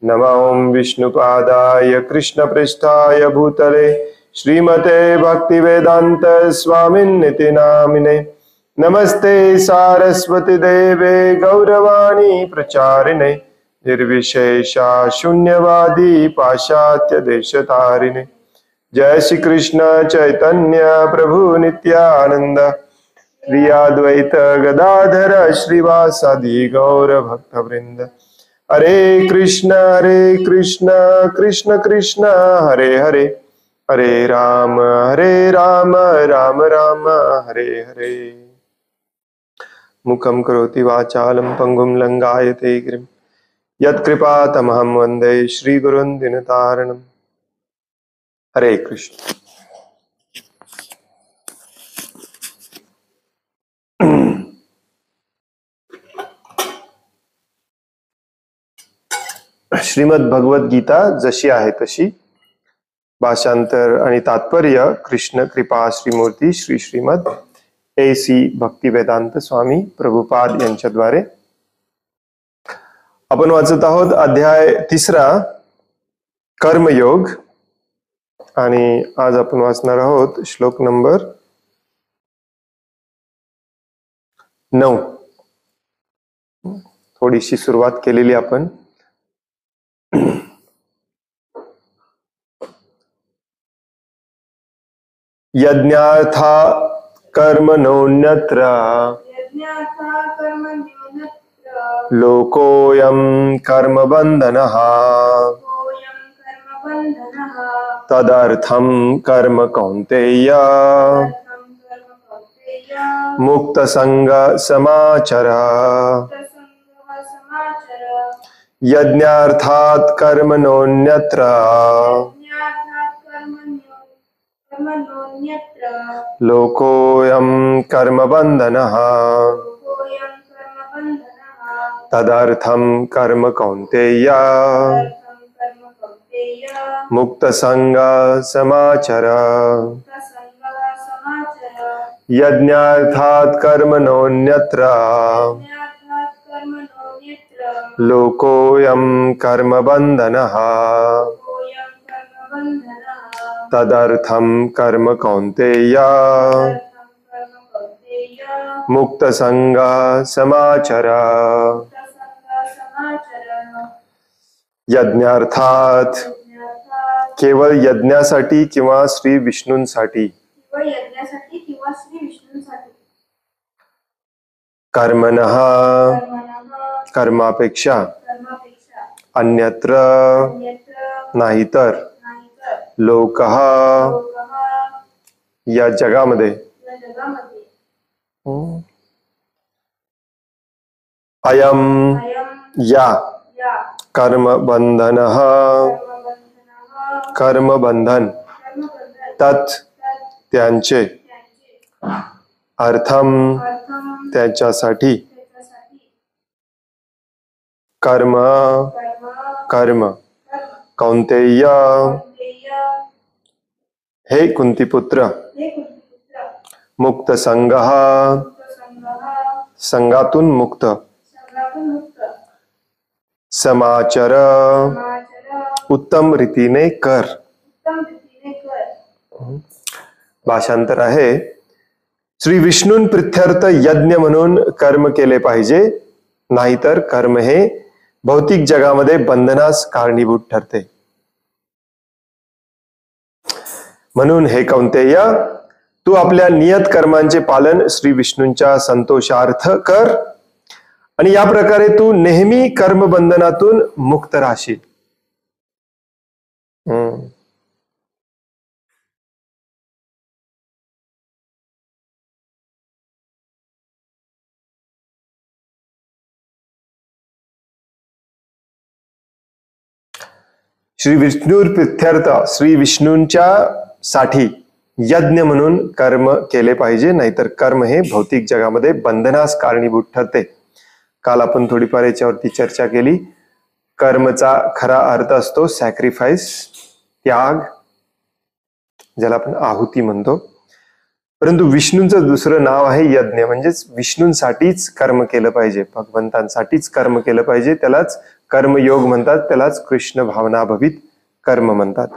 नमः ॐ विष्णुपादाय कृष्णपृष्ठाय भूतले श्रीमते भक्तिवेदांत स्वामिन्निति नामिने। नमस्ते सारस्वती देवे गौरवाणी प्रचारिणे निर्विशेषा शून्यवादी पाश्चात्य देशतारिणे। जय श्री कृष्ण चैतन्य प्रभु नित्यानंद श्री अद्वैत गदाधर श्रीवासादि गौर भक्तवृंद। हरे कृष्ण कृष्ण कृष्ण हरे हरे, हरे राम राम राम हरे हरे। मुखं करोति वाचालं पंगुं लंघयते गिरिं यत्कृपातमहं वन्दे श्रीगुरुं दीनतारिणम्। हरे कृष्ण। श्रीमद भगवद गीता जशी आहे तशी, भाषांतर आणि तात्पर्य कृष्ण कृपा श्रीमूर्ती श्री श्रीमद AC भक्तिवेदांत स्वामी प्रभुपाद यांच्याद्वारे आपण वाचत आहोत अध्याय 3 कर्मयोग। आणि आज आपण वाचणार आहोत श्लोक नंबर 9। थोडीशी सुरुवात केलेली आपण। यज्ञार्था कर्मणोऽन्यत्र लोकोऽयं कर्मबन्धनः तदर्थं कर्म कौन्तेय मुक्तसंग समाचर। यज्ञार्थात् कर्मणोऽन्यत्र लोकोऽयं कर्मबन्धनः तदर्थं कर्म कौन्तेय मुक्तसंग समाचर। यज्ञार्थात् कर्मणोऽन्यत्र लोकोऽयं कर्मबन्धनः तदर्थं कर्म कौन्तेय मुक्तसंग समाचर। यज्ञार्थात केवळ यज्ञासाठी किंवा श्री विष्णूंसाठी, कर्मणः कर्मापेक्षा, अन्यत्र नाहीतर, लोकः या जगामध्ये, अयम या कर्मबंधनः कर्मबंधन, तत् त्यांचे, अर्थम त्याच्यासाठी, कर्म कर्म, कौंतेय हे कुंतीपुत्र, मुक्त संगः संगातून मुक्त, समाचर उत्तम रीतीने कर। भाषांतर आहे, श्री विष्णूं प्रित्यर्थ यज्ञ म्हणून कर्म केले पाहिजे, नाहीतर कर्म हे भौतिक जगामध्ये बंधनास कारणीभूत ठरते। म्हणून हे कौंतेय, तू आपल्या नियत कर्मांचे पालन श्री विष्णूंच्या संतोषार्थ कर आणि या प्रकारे तू नेहमी कर्मबंधनातून मुक्त राहशील। श्री विष्णू प्रित्यर्थ, श्री विष्णूंच्या साठी यज्ञ म्हणून कर्म केले पाहिजे, नाहीतर कर्म हे भौतिक जगामध्ये बंधनास कारणीभूत ठरते। काल आपण थोडीफार याच्यावरती चर्चा केली। कर्मचा खरा अर्थ असतो सॅक्रिफाइस, त्याग, ज्याला आपण आहुती म्हणतो। परंतु विष्णूंचं दुसरं नाव आहे यज्ञ, म्हणजेच विष्णूंसाठीच कर्म केलं पाहिजे, भगवंतांसाठीच कर्म केलं पाहिजे, त्यालाच कर्मयोग म्हणतात, त्यालाच कृष्ण भावना भवित कर्म म्हणतात.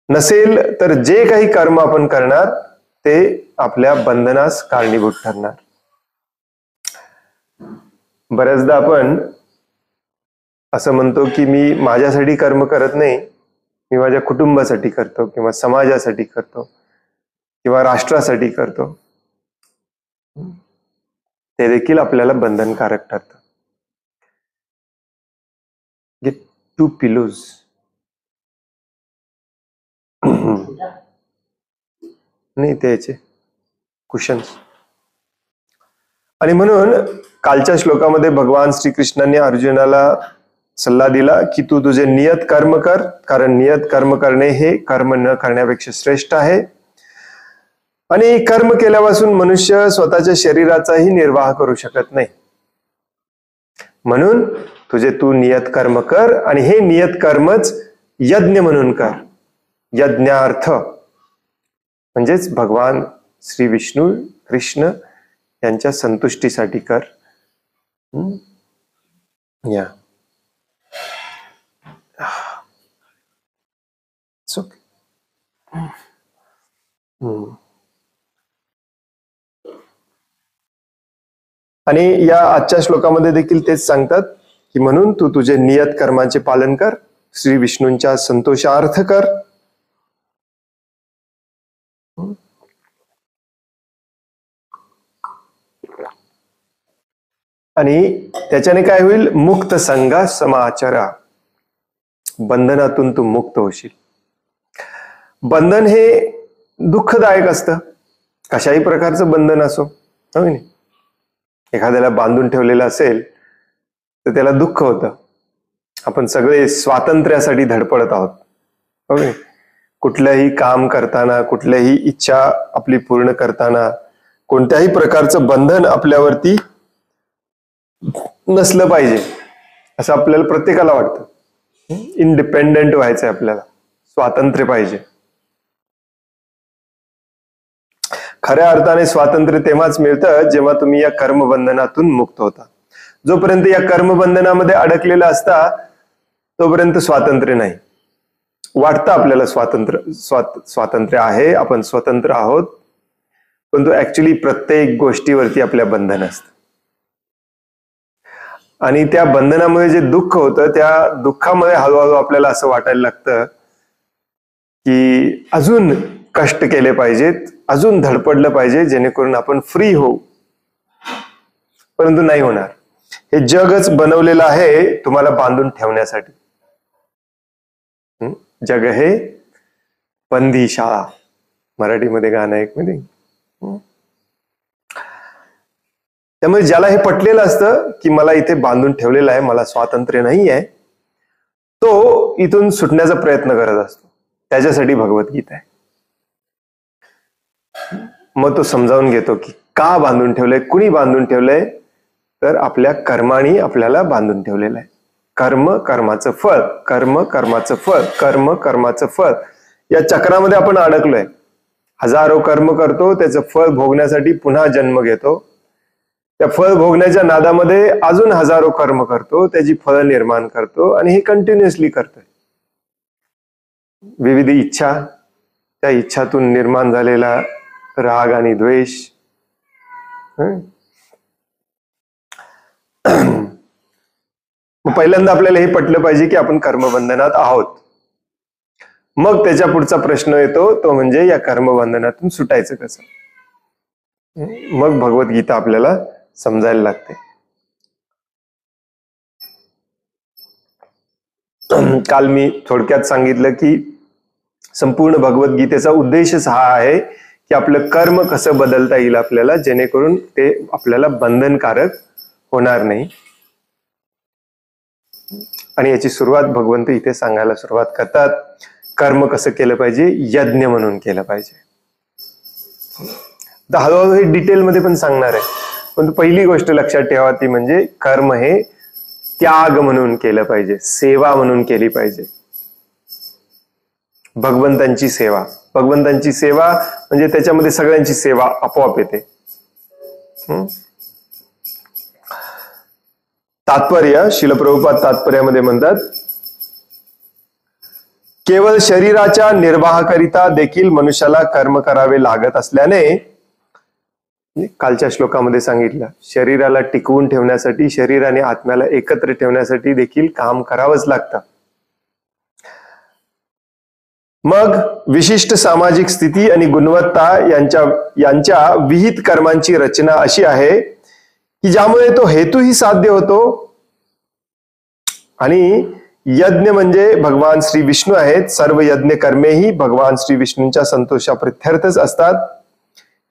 नसेल तर जे काही कर्म आपण करणार ते आपल्या बंधनास कारणीभूत ठरणार. बऱ्याचदा आपण असं म्हणतो की मी माझ्यासाठी कर्म करत नाही, मी माझ्या कुटुंबासाठी करतो किंवा समाजासाठी करतो किंवा राष्ट्रासाठी करतो. ते देखील आपल्याला बंधनकारक ठरतं. Get 2 pillows. नाही त्याचे कुशन्स. आणि म्हणून कालच्या श्लोकामध्ये भगवान श्रीकृष्णांनी अर्जुनाला सल्ला दिला की तू तुझे नियत कर्म कर, कारण नियत कर्म करणे हे कर्म न करण्यापेक्षा श्रेष्ठ आहे. आणि कर्म केल्यापासून मनुष्य स्वतःच्या शरीराचाही निर्वाह करू शकत नाही. म्हणून तुझे तू नियत कर्म कर आणि हे नियत कर्मच यज्ञ म्हणून कर. यज्ञार्थ म्हणजेच भगवान श्री विष्णू कृष्ण यांच्या संतुष्टीसाठी कर. या आणि या आजच्या श्लोकामध्ये देखील तेच सांगतात की म्हणून तू तुझे नियत कर्माचे पालन कर, श्री विष्णूंच्या संतोषार्थ कर. आणि त्याच्याने काय होईल? मुक्त संगा समाचरा. बंधनातून तू मुक्त होशील. बंधन हे दुःखदायक असतं, कशाही प्रकारचं बंधन असो, हो नाही. एखाद्याला बांधून ठेवलेलं असेल तर त्याला दुःख होतं. आपण सगळे स्वातंत्र्यासाठी धडपडत आहोत, हो नाही. कुठलंही काम करताना, कुठल्याही इच्छा आपली पूर्ण करताना कोणत्याही प्रकारचं बंधन आपल्यावरती नसलं पाहिजे असं आपल्याला प्रत्येकाला वाटतं. इंडिपेंडेंट व्हायचंय आपल्याला, स्वातंत्र्य पाहिजे. खऱ्या अर्थाने स्वातंत्र्य तेव्हाच मिळतं जेव्हा तुम्ही या कर्मबंधनातून मुक्त होता. जोपर्यंत या कर्मबंधनामध्ये अडकलेला असता तोपर्यंत स्वातंत्र्य नाही. वाटतं आपल्याला स्वातंत्र्य आहे, आपण स्वतंत्र आहोत, पण तो ऍक्च्युली प्रत्येक गोष्टीवरती आपल्या बंधन असतं. आणि त्या बंधनामुळे जे दुःख होतं त्या दुःखामुळे हळूहळू आपल्याला असं वाटायला लागतं की अजून कष्ट केले पाहिजेत, अजून धडपडलं पाहिजे जेणेकरून आपण फ्री होऊ. परंतु नाही होणार. हे जगच बनवलेलं आहे तुम्हाला बांधून ठेवण्यासाठी. जग हे बंदी शाळा, मराठीमध्ये गाणं एक मध्ये. त्यामुळे ज्याला हे पटलेलं असतं की मला इथे बांधून ठेवलेलं आहे, मला स्वातंत्र्य नाही आहे, तो इथून सुटण्याचा प्रयत्न करत असतो. त्याच्यासाठी भगवद्गीता आहे. मग तो समजावून घेतो की का बांधून ठेवलंय, कुणी बांधून ठेवलंय, तर आपल्या कर्माने आपल्याला बांधून ठेवलेलं आहे. कर्म कर्माचं फळ, कर्म कर्माचं फळ, कर्म कर्माचं फळ, या चक्रामध्ये आपण अडकलोय. हजारो कर्म करतो, त्याचं फळ भोगण्यासाठी पुन्हा जन्म घेतो. त्या फळ भोगण्याच्या नादामध्ये अजून हजारो कर्म करतो, त्याची फळं निर्माण करतो आणि हे कंटिन्युअसली करतोय. विविध इच्छा, त्या इच्छातून निर्माण झालेला राग आणि द्वेष. पहिल्यांदा आपल्याला हे पटलं पाहिजे की आपण कर्मबंधनात आहोत. मग त्याच्या पुढचा प्रश्न येतो तो म्हणजे या कर्मबंधनातून सुटायचं कसं. मग भगवद्गीता आपल्याला समजायला लागते. काल मी थोडक्यात सांगितलं की संपूर्ण भगवद्गीतेचा उद्देशच हा आहे की आपलं कर्म कसं बदलता येईल आपल्याला, जेणेकरून ते आपल्याला बंधनकारक होणार नाही. आणि याची सुरुवात भगवंत इथे सांगायला सुरुवात करतात. कर्म कसं केलं पाहिजे? यज्ञ म्हणून केलं पाहिजे. तर हळूहळू हे डिटेलमध्ये पण सांगणार आहे, पण पहिली गोष्ट लक्षात ठेवा ती म्हणजे कर्म हे त्याग म्हणून केलं पाहिजे, सेवा म्हणून केली पाहिजे. भगवंतांची सेवा, भगवंतांची सेवा म्हणजे त्याच्यामध्ये सगळ्यांची सेवा आपोआप येते. तात्पर्य श्रील प्रभुपाद तात्पर्यामध्ये म्हणतात, केवळ शरीराच्या निर्वाहाकरिता देखील मनुष्याला कर्म करावे लागत असल्याने, कालच्या श्लोकामध्ये सांगितलं, शरीराला टिकवून ठेवण्यासाठी, शरीर आणि आत्म्याला एकत्र ठेवण्यासाठी देखील काम करावंच लागतं. मग विशिष्ट सामाजिक स्थिती आणि गुणवत्ता यांच्या विहित कर्मांची रचना अशी आहे की ज्यामुळे तो हेतूही साध्य होतो. आणि यज्ञ म्हणजे भगवान श्री विष्णू आहेत. सर्व यज्ञ कर्मेही भगवान श्री विष्णूंच्या संतोषाप्रित्यर्थच असतात,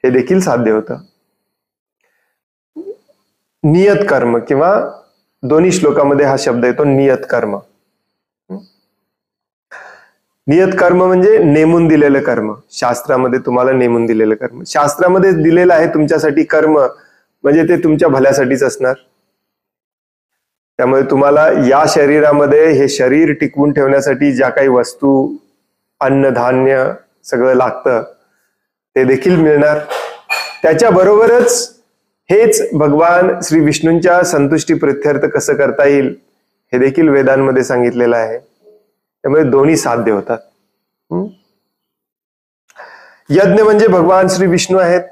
हे देखील साध्य होतं. नियत कर्म, किंवा दोन्ही श्लोकामध्ये हा शब्द येतो नियत कर्म. नियत कर्म म्हणजे नेमून दिलेलं कर्म. शास्त्रामध्ये तुम्हाला नेमून दिलेलं कर्म, शास्त्रामध्ये दिलेलं आहे तुमच्यासाठी कर्म, म्हणजे ते तुमच्या भल्यासाठीच असणार. त्यामुळे तुम्हाला या शरीरामध्ये हे शरीर टिकवून ठेवण्यासाठी ज्या काही वस्तू, अन्न धान्य सगळं लागतं ते देखील मिळणार. त्याच्याबरोबरच हेच भगवान श्री विष्णूंच्या संतुष्टी प्रित्यर्थ कसं करता येईल हे देखील वेदांमध्ये सांगितलेलं आहे. त्यामुळे दोन्ही साध्य होतात. यज्ञ म्हणजे भगवान श्री विष्णू आहेत.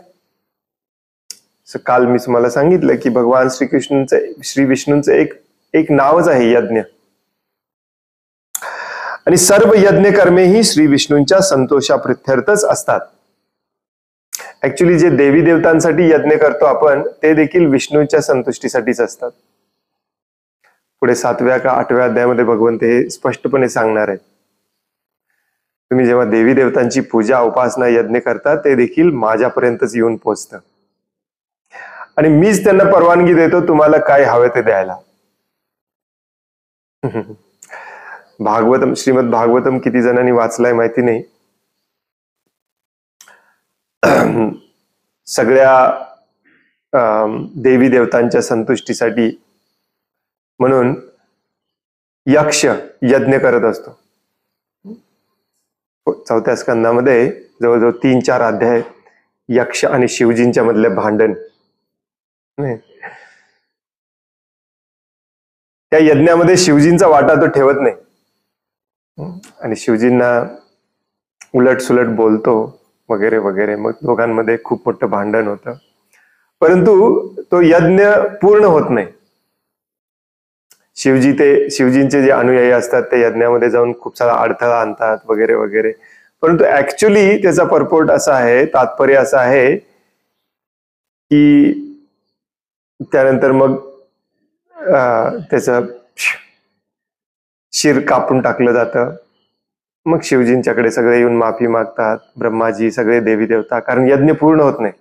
काल मी तुम्हाला सांगितलं की भगवान श्री विष्णूंचं एक नावच आहे यज्ञ. आणि सर्व यज्ञ कर्मे ही श्री विष्णूंच्या संतोषाप्रित्यर्थच असतात. ऍक्च्युली जे देवी देवतांसाठी यज्ञ करतो आपण ते देखील विष्णूंच्या संतुष्टीसाठीच असतात. पुढे 7व्या का 8व्या अध्यायामध्ये भगवंत हे स्पष्टपणे सांगणार आहेत. तुम्ही जेव्हा देवी देवतांची पूजा उपासना यज्ञ करता ते देखील माझ्यापर्यंतच येऊन पोचतं, आणि मीच त्यांना परवानगी देतो तुम्हाला काय हवे ते द्यायला. भागवतम, श्रीमद भागवतम किती जणांनी वाचलाय माहिती नाही. सगळ्या देवी देवतांच्या संतुष्टीसाठी म्हणून यक्ष यज्ञ करत असतो. 4थ्या स्कंदामध्ये जवळजवळ 3-4 अध्याय यक्ष आणि शिवजींच्या मधले भांडण. त्या यज्ञामध्ये शिवजींचा वाटा तो ठेवत नाही आणि शिवजींना उलट सुलट बोलतो वगैरे वगैरे. मग दोघांमध्ये खूप मोठं भांडण होतं, परंतु तो यज्ञ पूर्ण होत नाही. शिवजींचे जे अनुयायी असतात ते यज्ञामध्ये जाऊन खूप सारा अडथळा आणतात वगैरे वगैरे. परंतु ऍक्च्युली त्याचा पर्पोर्ट असा आहे, तात्पर्य असं आहे की त्यानंतर मग त्याचं शिर कापून टाकलं जातं. मग शिवजींच्याकडे सगळे येऊन माफी मागतात, ब्रह्माजी, सगळे देवी देवता, कारण यज्ञ पूर्ण होत नाही.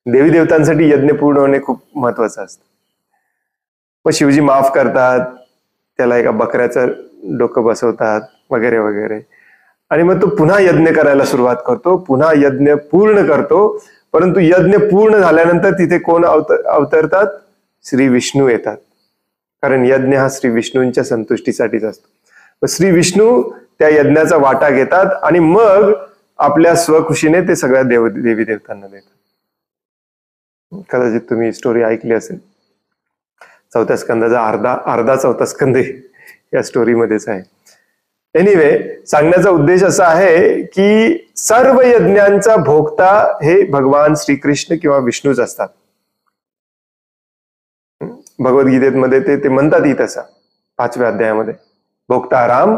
देवी देवतांसाठी यज्ञ पूर्ण होणे खूप महत्वाचं असतं. मग शिवजी माफ करतात, त्याला एका बकऱ्याचं डोकं बसवतात वगैरे वगैरे, आणि मग तो पुन्हा यज्ञ करायला सुरुवात करतो, पुन्हा यज्ञ पूर्ण करतो. परंतु यज्ञ पूर्ण झाल्यानंतर तिथे कोण अवतरतात? श्री विष्णू येतात, कारण यज्ञ हा श्री विष्णूंच्या संतुष्टीसाठीच असतो. श्री विष्णू त्या यज्ञाचा वाटा घेतात आणि मग आपल्या स्वखुशीने ते सगळ्या देवी देवतांना देतात. कदाचित तुम्ही स्टोरी ऐकली असेल. 4थ्या स्कंदाचा अर्धा 4था स्कंद या स्टोरीमध्येच आहे. एनिवे, सांगण्याचा उद्देश असा आहे की सर्व यज्ञांचा भोगता हे भगवान श्रीकृष्ण किंवा विष्णूच असतात. भगवद्गीतेमध्ये ते म्हणतात ही तसा 5व्या अध्यायामध्ये, भोक्ता राम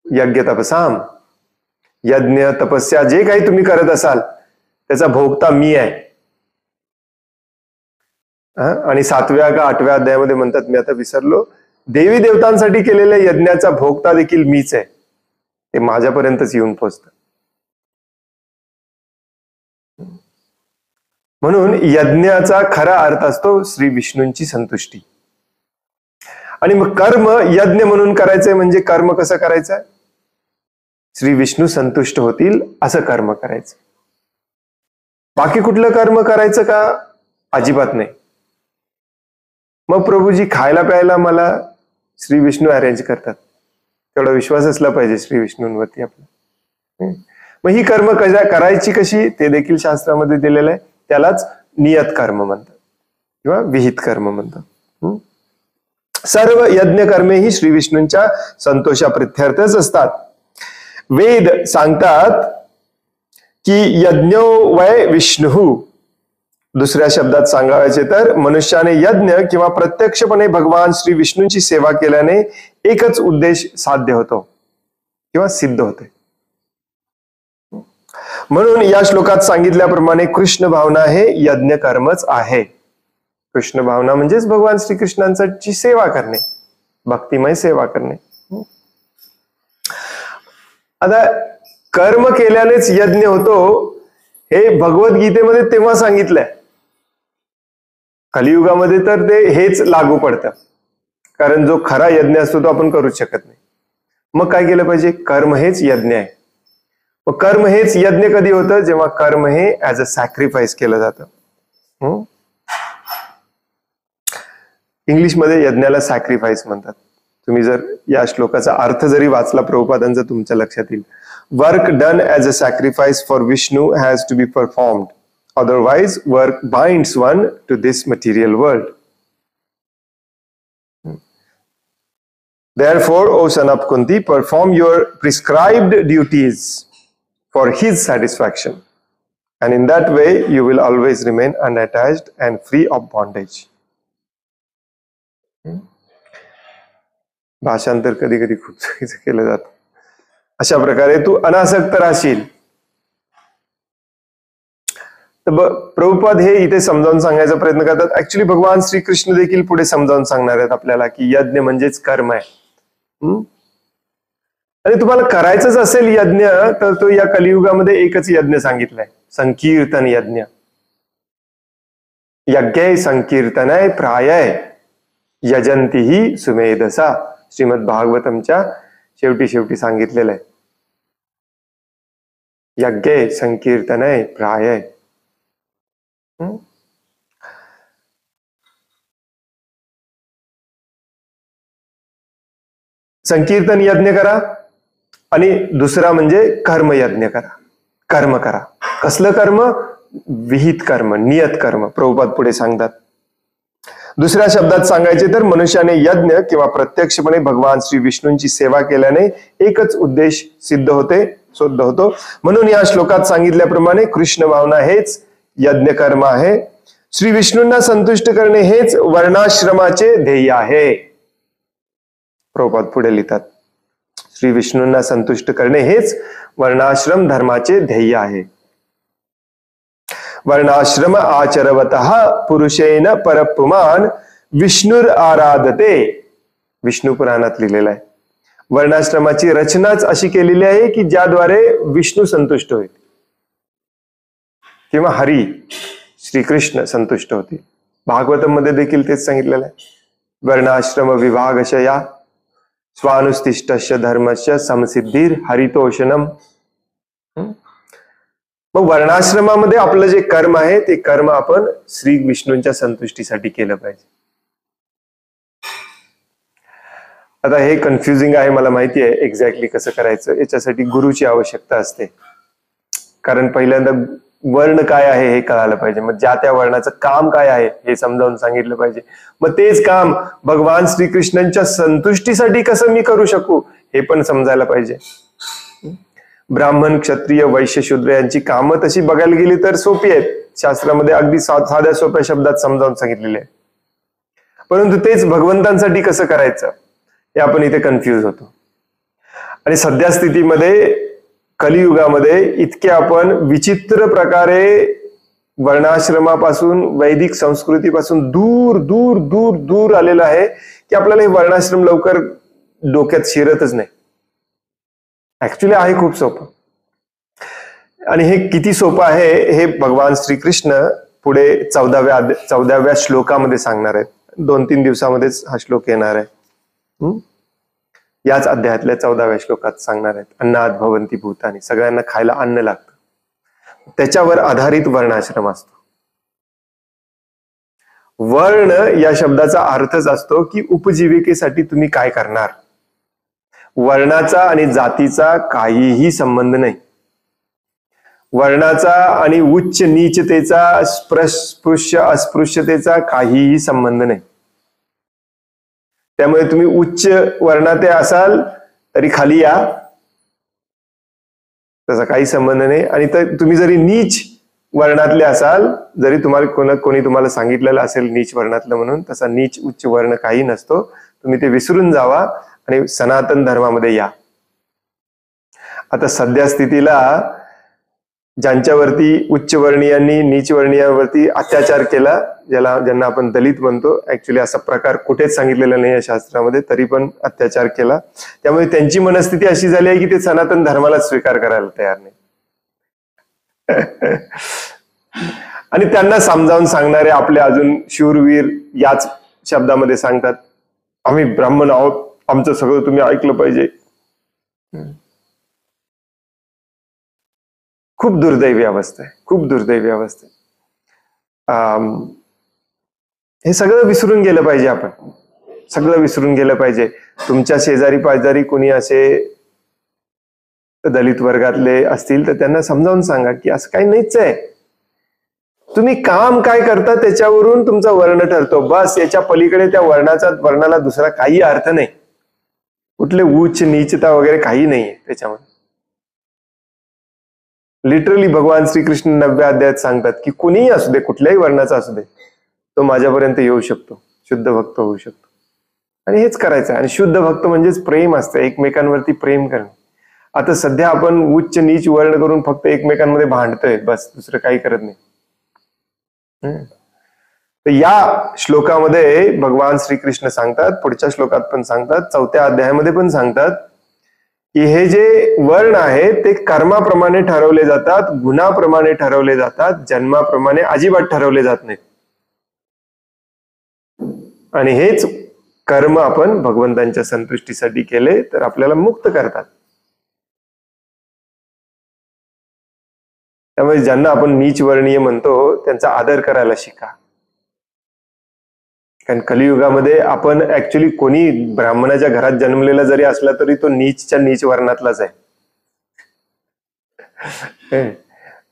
यज्ञ तपसाम. यज्ञ तपस्या जे काही तुम्ही करत असाल त्याचा भोक्ता मी आहे. आणि 7व्या का 8व्या अध्यायामध्ये म्हणतात, मी आता विसरलो, देवी देवतांसाठी केलेल्या यज्ञाचा भोक्ता देखील मीच आहे, ते माझ्यापर्यंतच येऊन पोचतं. म्हणून यज्ञाचा खरा अर्थ असतो श्री विष्णूंची संतुष्टी. आणि मग कर्म यज्ञ म्हणून करायचंय म्हणजे कर्म कसं करायचंय? श्री विष्णू संतुष्ट होतील असं कर्म करायचं. बाकी कुठलं कर्म करायचं का? अजिबात नाही. मग प्रभूजी खायला प्यायला मला श्री विष्णू अरेंज करतात, तेवढा विश्वास असला पाहिजे श्री विष्णूंवरती आपला. मग ही कर्म करायची कशी ते देखील शास्त्रामध्ये दिलेलं आहे. त्यालाच नियत कर्म म्हणतात किंवा विहित कर्म म्हणतात. सर्व यज्ञ कर्मे ही श्री विष्णूंच्या संतोषाप्रित्यर्थच असतात. वेद सांगतात की यज्ञो वै विष्णु. दुसऱ्या शब्दात सांगायचे तर मनुष्याने यज्ञ किंवा प्रत्यक्षपणे भगवान श्री विष्णूंची सेवा केल्याने एकच उद्देश साध्य होतो किंवा सिद्ध होते. म्हणून या श्लोकात सांगितल्याप्रमाणे कृष्ण भावना हे यज्ञ कर्मच आहे. कृष्ण भावना म्हणजेच भगवान श्रीकृष्णांची सेवा करणे, भक्तिमय सेवा करणे. आता कर्म केल्यानेच यज्ञ होतो हे भगवद्गीतेमध्ये तेव्हा सांगितलंय. कलियुगामध्ये तर ते हेच लागू पडतं, कारण जो खरा यज्ञ असतो तो आपण करूच शकत नाही. मग काय केलं पाहिजे? कर्म हेच यज्ञ आहे. मग कर्म हेच यज्ञ कधी होतं? जेव्हा कर्म हे ऍज अ सॅक्रिफाईस केलं जातं. इंग्लिशमध्ये यज्ञाला सॅक्रिफाईस म्हणतात. तुम्ही जर या श्लोकाचा अर्थ जरी वाचला प्रभुपादांचा, तुमच्या लक्षात येईल. Work done as a sacrifice for Vishnu has to be performed, otherwise work binds one to this material world. Therefore, O son of Kunti, perform your prescribed duties for his satisfaction, and in that way you will always remain unattached and free of bondage. भाषांतर कधी कधी खूप चुकीचं केलं जातं. अशा प्रकारे तू अनासक्त राहशील. तर प्रभुपाद हे इथे समजावून सांगायचा प्रयत्न करतात. ऍक्च्युली भगवान श्रीकृष्ण देखील पुढे समजावून सांगणार आहेत आपल्याला की यज्ञ म्हणजेच कर्म आहे. आणि तुम्हाला करायचंच असेल यज्ञ तर तो या कलियुगामध्ये एकच यज्ञ सांगितलाय, संकीर्तन यज्ञ. यज्ञ संकीर्तनय प्रायय यजंती ही सुमेधसा. श्रीमद भागवतमच्या शेवटी सांगितलेलं आहे. यज्ञ संकीर्तनय प्रायय. संकीर्तन यज्ञ करा आणि दुसरा म्हणजे कर्म यज्ञ करा. कर्म करा. कसलं कर्म? विहित कर्म, नियत कर्म. प्रभुपाद पुढे सांगतात. दुसऱ्या शब्दात सांगायचे तर मनुष्याने यज्ञ किंवा प्रत्यक्षपणे भगवान श्री विष्णूंची सेवा केल्याने एकच उद्देश सिद्ध होतो. म्हणून या श्लोकात सांगितल्याप्रमाणे कृष्ण भावना हेच यज्ञ कर्म आहे. श्री विष्णूंना संतुष्ट करणे हेच वर्णाश्रमाचे ध्येय आहे. प्रभुपाद पुढे लिहितात, श्री विष्णूंना संतुष्ट करणे हेच वर्णाश्रम धर्माचे ध्येय आहे. वर्णाश्रम आचरवतः पुरुषेन परपुमान विष्णुर आराधते. विष्णू पुराणात लिहिलेला आहे. वर्णाश्रमाची रचनाच अशी केलेली आहे की ज्याद्वारे विष्णू संतुष्ट होईल किंवा हरी श्रीकृष्ण संतुष्ट होते. भागवतम मध्ये देखील तेच सांगितलेलं आहे. वर्णाश्रम विभागशया स्वानुस्तिष्टस्य धर्मस्य समसिद्धीर हरितोषणम. मग वर्णाश्रमामध्ये आपलं जे कर्म आहे ते कर्म आपण श्री विष्णूंच्या संतुष्टीसाठी केलं पाहिजे. आता हे कन्फ्युजिंग आहे, मला माहिती आहे एक्झॅक्टली कसं करायचं. याच्यासाठी गुरुची आवश्यकता असते, कारण पहिल्यांदा वर्ण काय आहे हे कळायला पाहिजे. मग ज्या त्या वर्णाचं काम काय आहे हे समजावून सांगितलं पाहिजे. मग तेच काम भगवान श्रीकृष्णांच्या संतुष्टीसाठी कसं मी करू शकू हे पण समजायला पाहिजे. ब्राह्मण, क्षत्रिय, वैश्य, शूद्र यांची कामं तशी बघायला गेली तर सोपी आहेत. शास्त्रामध्ये अगदी साध्या सोप्या शब्दात समजावून सांगितलेले आहे. परंतु तेच भगवंतांसाठी कसं करायचं हे आपण इथे कन्फ्यूज होतो. आणि सध्या स्थितीमध्ये कलियुगामध्ये इतके आपण विचित्र प्रकारे वर्णाश्रमापासून, वैदिक संस्कृतीपासून दूर दूर दूर दूर आलेलं आहे की आपल्याला हे वर्णाश्रम लवकर डोक्यात शिरतच नाही. ऍक्च्युली आहे खूप सोपं. आणि हे किती सोपं आहे हे भगवान श्रीकृष्ण पुढे 14व्या श्लोकामध्ये सांगणार आहेत. 2-3 दिवसामध्येच हा श्लोक येणार आहे. याच अध्यायातल्या 14व्या श्लोकात सांगणार आहेत. अन्नाद भवन्ति भूतानी. सगळ्यांना खायला अन्न लागतं, त्याच्यावर आधारित वर्णाश्रम असतो. वर्ण या शब्दाचा अर्थच असतो की उपजीविकेसाठी तुम्ही काय करणार. वर्णाचा आणि जातीचा काहीही संबंध नाही. वर्णाचा आणि उच्च नीचतेचा, स्पृश्य अस्पृश्यतेचा काहीही संबंध नाही. त्यामुळे तुम्ही उच्च वर्णात असाल तरी खाली या, त्याचा काही संबंध नाही. आणि तुम्ही जरी नीच वर्णातले असाल, जरी तुम्हाला कोणी तुम्हाला सांगितलेलं असेल नीच वर्णातलं म्हणून, तसा नीच उच्च वर्ण काही नसतो. तुम्ही ते विसरून जावा आणि सनातन धर्मामध्ये या. आता सध्या स्थितीला ज्यांच्यावरती उच्च वर्णीयांनी नीच वर्णीयांवरती अत्याचार केला, ज्यांना आपण दलित म्हणतो, ऍक्च्युली असा प्रकार कुठेच सांगितलेला नाही या शास्त्रामध्ये, तरी पण अत्याचार केला. त्यामुळे त्यांची मनस्थिती अशी झाली आहे की ते सनातन धर्माला स्वीकार करायला तयार नाही. आणि त्यांना समजावून सांगणारे आपले अजून शूरवीर याच शब्दामध्ये सांगतात, आम्ही ब्राह्मण आहोत, आमचं सगळं तुम्ही ऐकलं पाहिजे. खूप दुर्दैवी अवस्था आहे, खूप दुर्दैवी अवस्था आहे. हे सगळं विसरून गेलं पाहिजे, आपण सगळं विसरून गेलं पाहिजे. तुमच्या शेजारी पाजारी कोणी असे दलित वर्गातले असतील तर त्यांना समजावून सांगा की असं काही नाहीच आहे. तुम्ही काम काय करता त्याच्यावरून तुमचा वर्ण ठरतो, बस. याच्या पलीकडे त्या वर्णाला दुसरा काही अर्थ नाही. कुठले उच्च नीचता वगैरे काही नाहीये त्याच्यामध्ये. लिटरली भगवान श्रीकृष्ण 9व्या अध्यायात सांगतात की कुणीही असू दे, कुठल्याही वर्णाचा असू दे, तो माझ्यापर्यंत येऊ शकतो, शुद्ध भक्त होऊ शकतो. आणि हेच करायचं. आणि शुद्ध भक्त म्हणजेच प्रेम असतं, एकमेकांवरती प्रेम करणे. आता सध्या आपण उच्च नीच वर्ण करून फक्त एकमेकांमध्ये भांडतोय, बस, दुसरं काही करत नाही. तर या श्लोकामध्ये भगवान श्रीकृष्ण सांगतात, पुढच्या श्लोकात पण सांगतात, 4थ्या अध्यायामध्ये पण सांगतात की हे जे वर्ण आहेत ते कर्माप्रमाणे ठरवले जातात, गुणाप्रमाणे ठरवले जातात, जन्माप्रमाणे अजिबात ठरवले जात नाहीत. आणि हेच कर्म आपण भगवंतांच्या संतुष्टीसाठी केले तर आपल्याला मुक्त करतात. त्यामुळे ज्यांना आपण नीच वर्णीय म्हणतो त्यांचा आदर करायला शिका. कारण कलियुगामध्ये आपण ऍक्च्युली कोणी ब्राह्मणाच्या घरात जन्मलेला जरी असला तरी तो नीचच्या नीच वर्णातलाच आहे.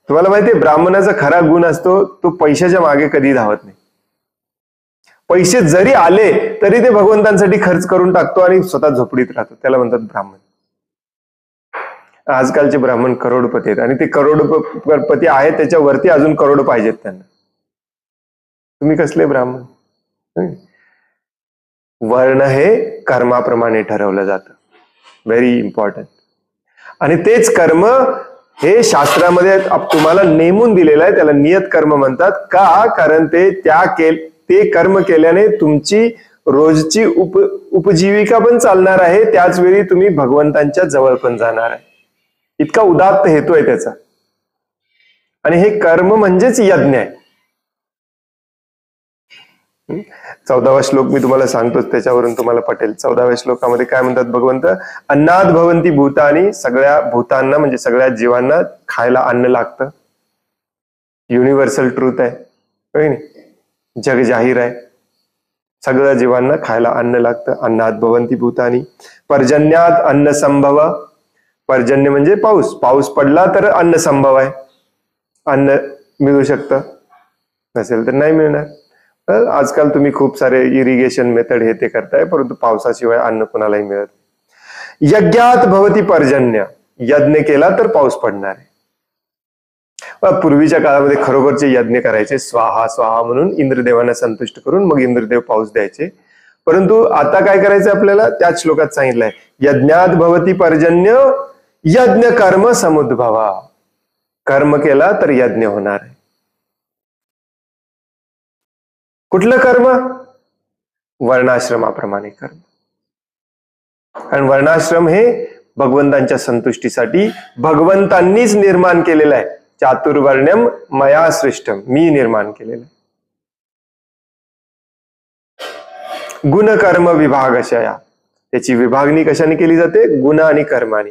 तुम्हाला माहितीये, ब्राह्मणाचा खरा गुण असतो तो पैशाच्या मागे कधी धावत नाही. पैसे जरी आले तरी ते भगवंतांसाठी खर्च करून टाकतो आणि स्वतः झोपडीत राहतो. त्याला म्हणतात ब्राह्मण. आजकालचे ब्राह्मण करोडपती आहेत आणि ते करोडपती आहेत त्याच्यावरती अजून करोड पाहिजेत त्यांना. तुम्ही कसले ब्राह्मण? वर्ण हे कर्माप्रमाणे ठरवलं जातं. Very important. आणि तेच कर्म हे शास्त्रामध्ये तुम्हाला नेमून दिलेलं आहे. त्याला नियत कर्म म्हणतात. का? कारण ते कर्म केल्याने तुमची रोजची उपजीविका पण चालणार आहे, त्याच वेळी तुम्ही भगवंतांच्या जवळ पण जाणार आहे. इतका उदात्त हेतू आहे त्याचा. आणि हे कर्म म्हणजेच यज्ञ आहे. 14वा श्लोक मी तुम्हाला सांगतोच, त्याच्यावरून तुम्हाला पटेल. 14व्या श्लोकामध्ये काय म्हणतात भगवंत? अन्नाद भवंती भूतानी. सगळ्या भूतांना म्हणजे सगळ्या जीवांना खायला अन्न लागतं. युनिव्हर्सल ट्रूथ आहे, जग जाहीर आहे. सगळ्या जीवांना खायला अन्न लागतं. अन्नाद भवंती भूतानी. पर्जन्यात अन्न संभव. पर्जन्य म्हणजे पाऊस. पाऊस पडला तर अन्न संभव आहे, अन्न मिळू शकतं, नसेल तर नाही मिळणार. आजकाल तुम्ही खूप सारे इरिगेशन मेथड हे ते करताय, परंतु पावसाशिवाय अन्न कोणालाही मिळत. यज्ञात भवती पर्जन्य. यज्ञ केला तर पाऊस पडणार आहे. पूर्वीच्या काळामध्ये खरोखरचे यज्ञ करायचे, स्वाहा स्वाहा म्हणून इंद्रदेवांना संतुष्ट करून मग इंद्रदेव पाऊस द्यायचे. परंतु आता काय करायचं आपल्याला? त्याच श्लोकात सांगितलंय, यज्ञात भवती पर्जन्य यज्ञ कर्म समुद्भवा. कर्म केला तर यज्ञ होणार आहे. कुठलं कर्म? वर्णाश्रमाप्रमाणे कर्म. कारण वर्णाश्रम हे भगवंतांच्या संतुष्टीसाठी भगवंतांनीच निर्माण केलेलं आहे. चातुर्वर्ण्यम मया सृष्टम. मी निर्माण केलेलं आहे. गुणकर्म विभागशया. त्याची विभागणी कशाने केली जाते? गुण आणि कर्माने.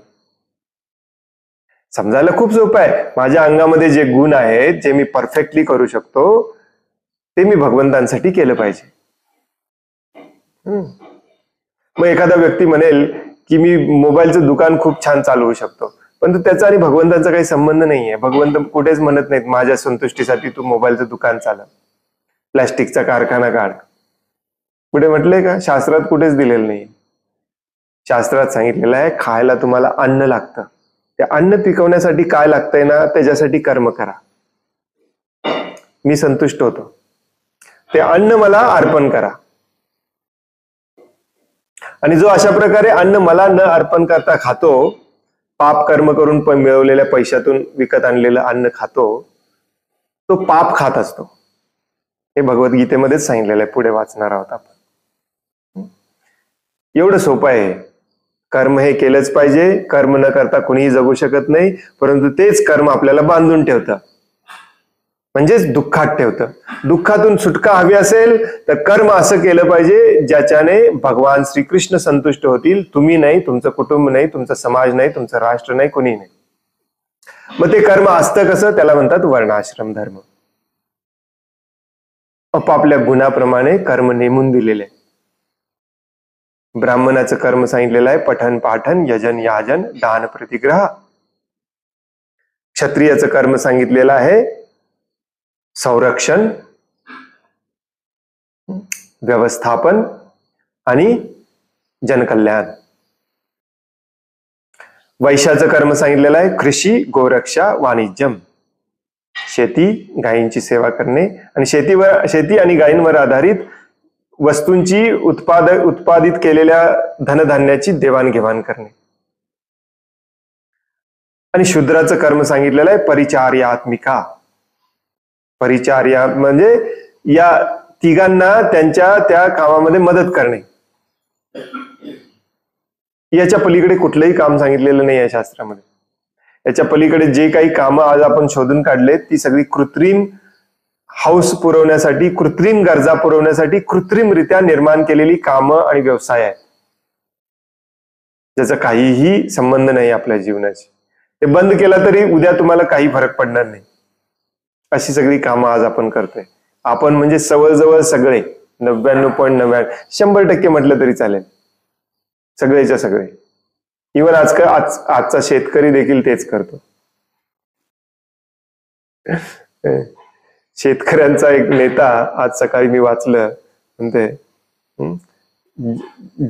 समजायला खूप सोपं आहे. माझ्या अंगामध्ये जे गुण आहेत, जे मी परफेक्टली करू शकतो, ते मी भगवंतांसाठी केलं पाहिजे. मग एखादा व्यक्ती म्हणेल की मी मोबाईलचं दुकान खूप छान चालवू शकतो, पण त्याचा आणि भगवंतांचा काही संबंध नाहीये. भगवंत कुठेच म्हणत नाहीत माझ्या संतुष्टीसाठी तू मोबाईलचं दुकान चालव, प्लॅस्टिकचा कारखाना काढ. कुठे म्हटलंय का? शास्त्रात कुठेच दिलेलं नाही. शास्त्रात सांगितलेलं आहे खायला तुम्हाला अन्न लागतं. ते अन्न पिकवण्यासाठी काय लागतंय ना, त्याच्यासाठी कर्म करा. मी संतुष्ट होतो. ते अन्न मला अर्पण करा. आणि जो अशा प्रकारे अन्न मला न अर्पण करता खातो, पाप कर्म करून पण मिळवलेल्या पैशातून विकत आणलेलं अन्न खातो, तो पाप खात असतो. हे भगवद्गीतेमध्येच सांगितलेलं आहे. पुढे वाचणार आहोत आपण. एवढं सोपं आहे. कर्म हे केलंच पाहिजे. कर्म न करता कुणीही जगू शकत नाही. परंतु तेच कर्म आपल्याला बांधून ठेवतं, म्हणजेच दुःखात ठेवतं. दुःखातून सुटका हवी असेल तर कर्म असं केलं पाहिजे ज्याच्याने भगवान श्रीकृष्ण संतुष्ट होतील. तुम्ही नाही, तुमचं कुटुंब नाही, तुमचा समाज नाही, तुमचं राष्ट्र नाही, कुणी नाही. मग ते कर्म असतं कसं? त्याला म्हणतात वर्णाश्रम धर्म. आपापल्या गुणाप्रमाणे कर्म नेमून दिलेले. ब्राह्मणाचं कर्म सांगितलेलं आहे पठन पाठन यजन याजन दान प्रतिग्रह. क्षत्रियाचं कर्म सांगितलेलं आहे संरक्षण, व्यवस्थापन आणि जनकल्याण. वैश्याचं कर्म सांगितलेलं आहे कृषी गोरक्षा वाणिज्यम. शेती, गायींची सेवा करणे आणि शेती आणि गायींवर आधारित वस्तूंची उत्पादित केलेल्या धनधान्याची देवाणघेवाण करणे. आणि शूद्राचं कर्म सांगितलेलं आहे परिचार्यात्मिका. परिचार्या म्हणजे या तिघांना त्यांच्या त्या कामामध्ये मदत करणे. याच्या पलीकडे कुठलंही काम सांगितलेलं नाही आहे शास्त्रामध्ये. याच्या पलीकडे जे काही कामं आज आपण शोधून काढलेत ती सगळी कृत्रिम हौस पुरवण्यासाठी, कृत्रिम गरजा पुरवण्यासाठी कृत्रिमरित्या निर्माण केलेली कामं आणि व्यवसाय आहेत, ज्याचा काहीही संबंध नाही आपल्या जीवनाशी. ते बंद केला तरी उद्या तुम्हाला काही फरक पडणार नाही. अशी सगळी कामं आज आपण करतोय. आपण म्हणजे जवळजवळ सगळे 99.99 100% म्हटलं तरी चालेल, सगळेच्या सगळे. इव्हन आजचा शेतकरी देखील तेच करतो. शेतकऱ्यांचा एक नेता आज सकाळी मी वाचलं, म्हणते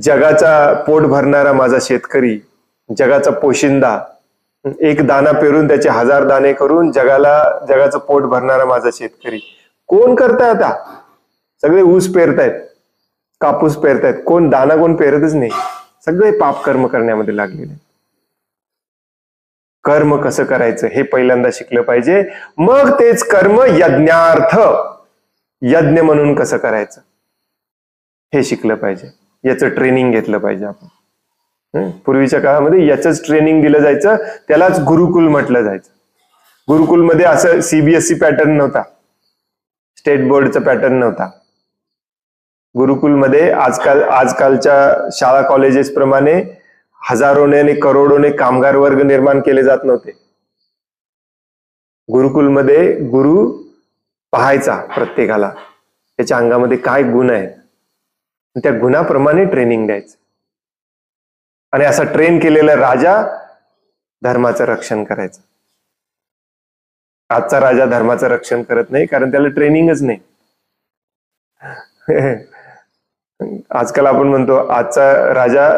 जगाचा पोट भरणारा माझा शेतकरी, जगाचा पोशिंदा, एक दाना पेरून त्याचे 1000 दाणे करून जगाचं पोट भरणारा माझा शेतकरी. कोण करताय आता? सगळे ऊस पेरतायत, कापूस पेरतायत, कोण पेरतच नाही. सगळे पाप कर्म करण्यामध्ये लागलेले. कर्म कसं करायचं हे पहिल्यांदा शिकलं पाहिजे. मग तेच कर्म यज्ञार्थ, यज्ञ म्हणून कसं करायचं हे शिकलं पाहिजे. याचं ट्रेनिंग घेतलं पाहिजे आपण. पूर्वीच्या काळामध्ये याचंच ट्रेनिंग दिलं जायचं, त्यालाच गुरुकुल म्हटलं जायचं. गुरुकुलमध्ये असं सीबीएसई पॅटर्न नव्हता, स्टेट बोर्डचा पॅटर्न नव्हता. गुरुकुलमध्ये आजकालच्या शाळा कॉलेजेस प्रमाणे हजारोने आणि करोडोने कामगार वर्ग निर्माण केले जात नव्हते. गुरुकुलमध्ये गुरु पाहायचा प्रत्येकाला, त्याच्या अंगामध्ये काय गुण आहेत, त्या गुणाप्रमाणे ट्रेनिंग द्यायचं. आणि असा ट्रेन केलेला राजा धर्माचं रक्षण करायचं. आजचा राजा धर्माचं रक्षण करत नाही, कारण त्याला ट्रेनिंगच नाही. आजकाल आपण म्हणतो आजचा राजा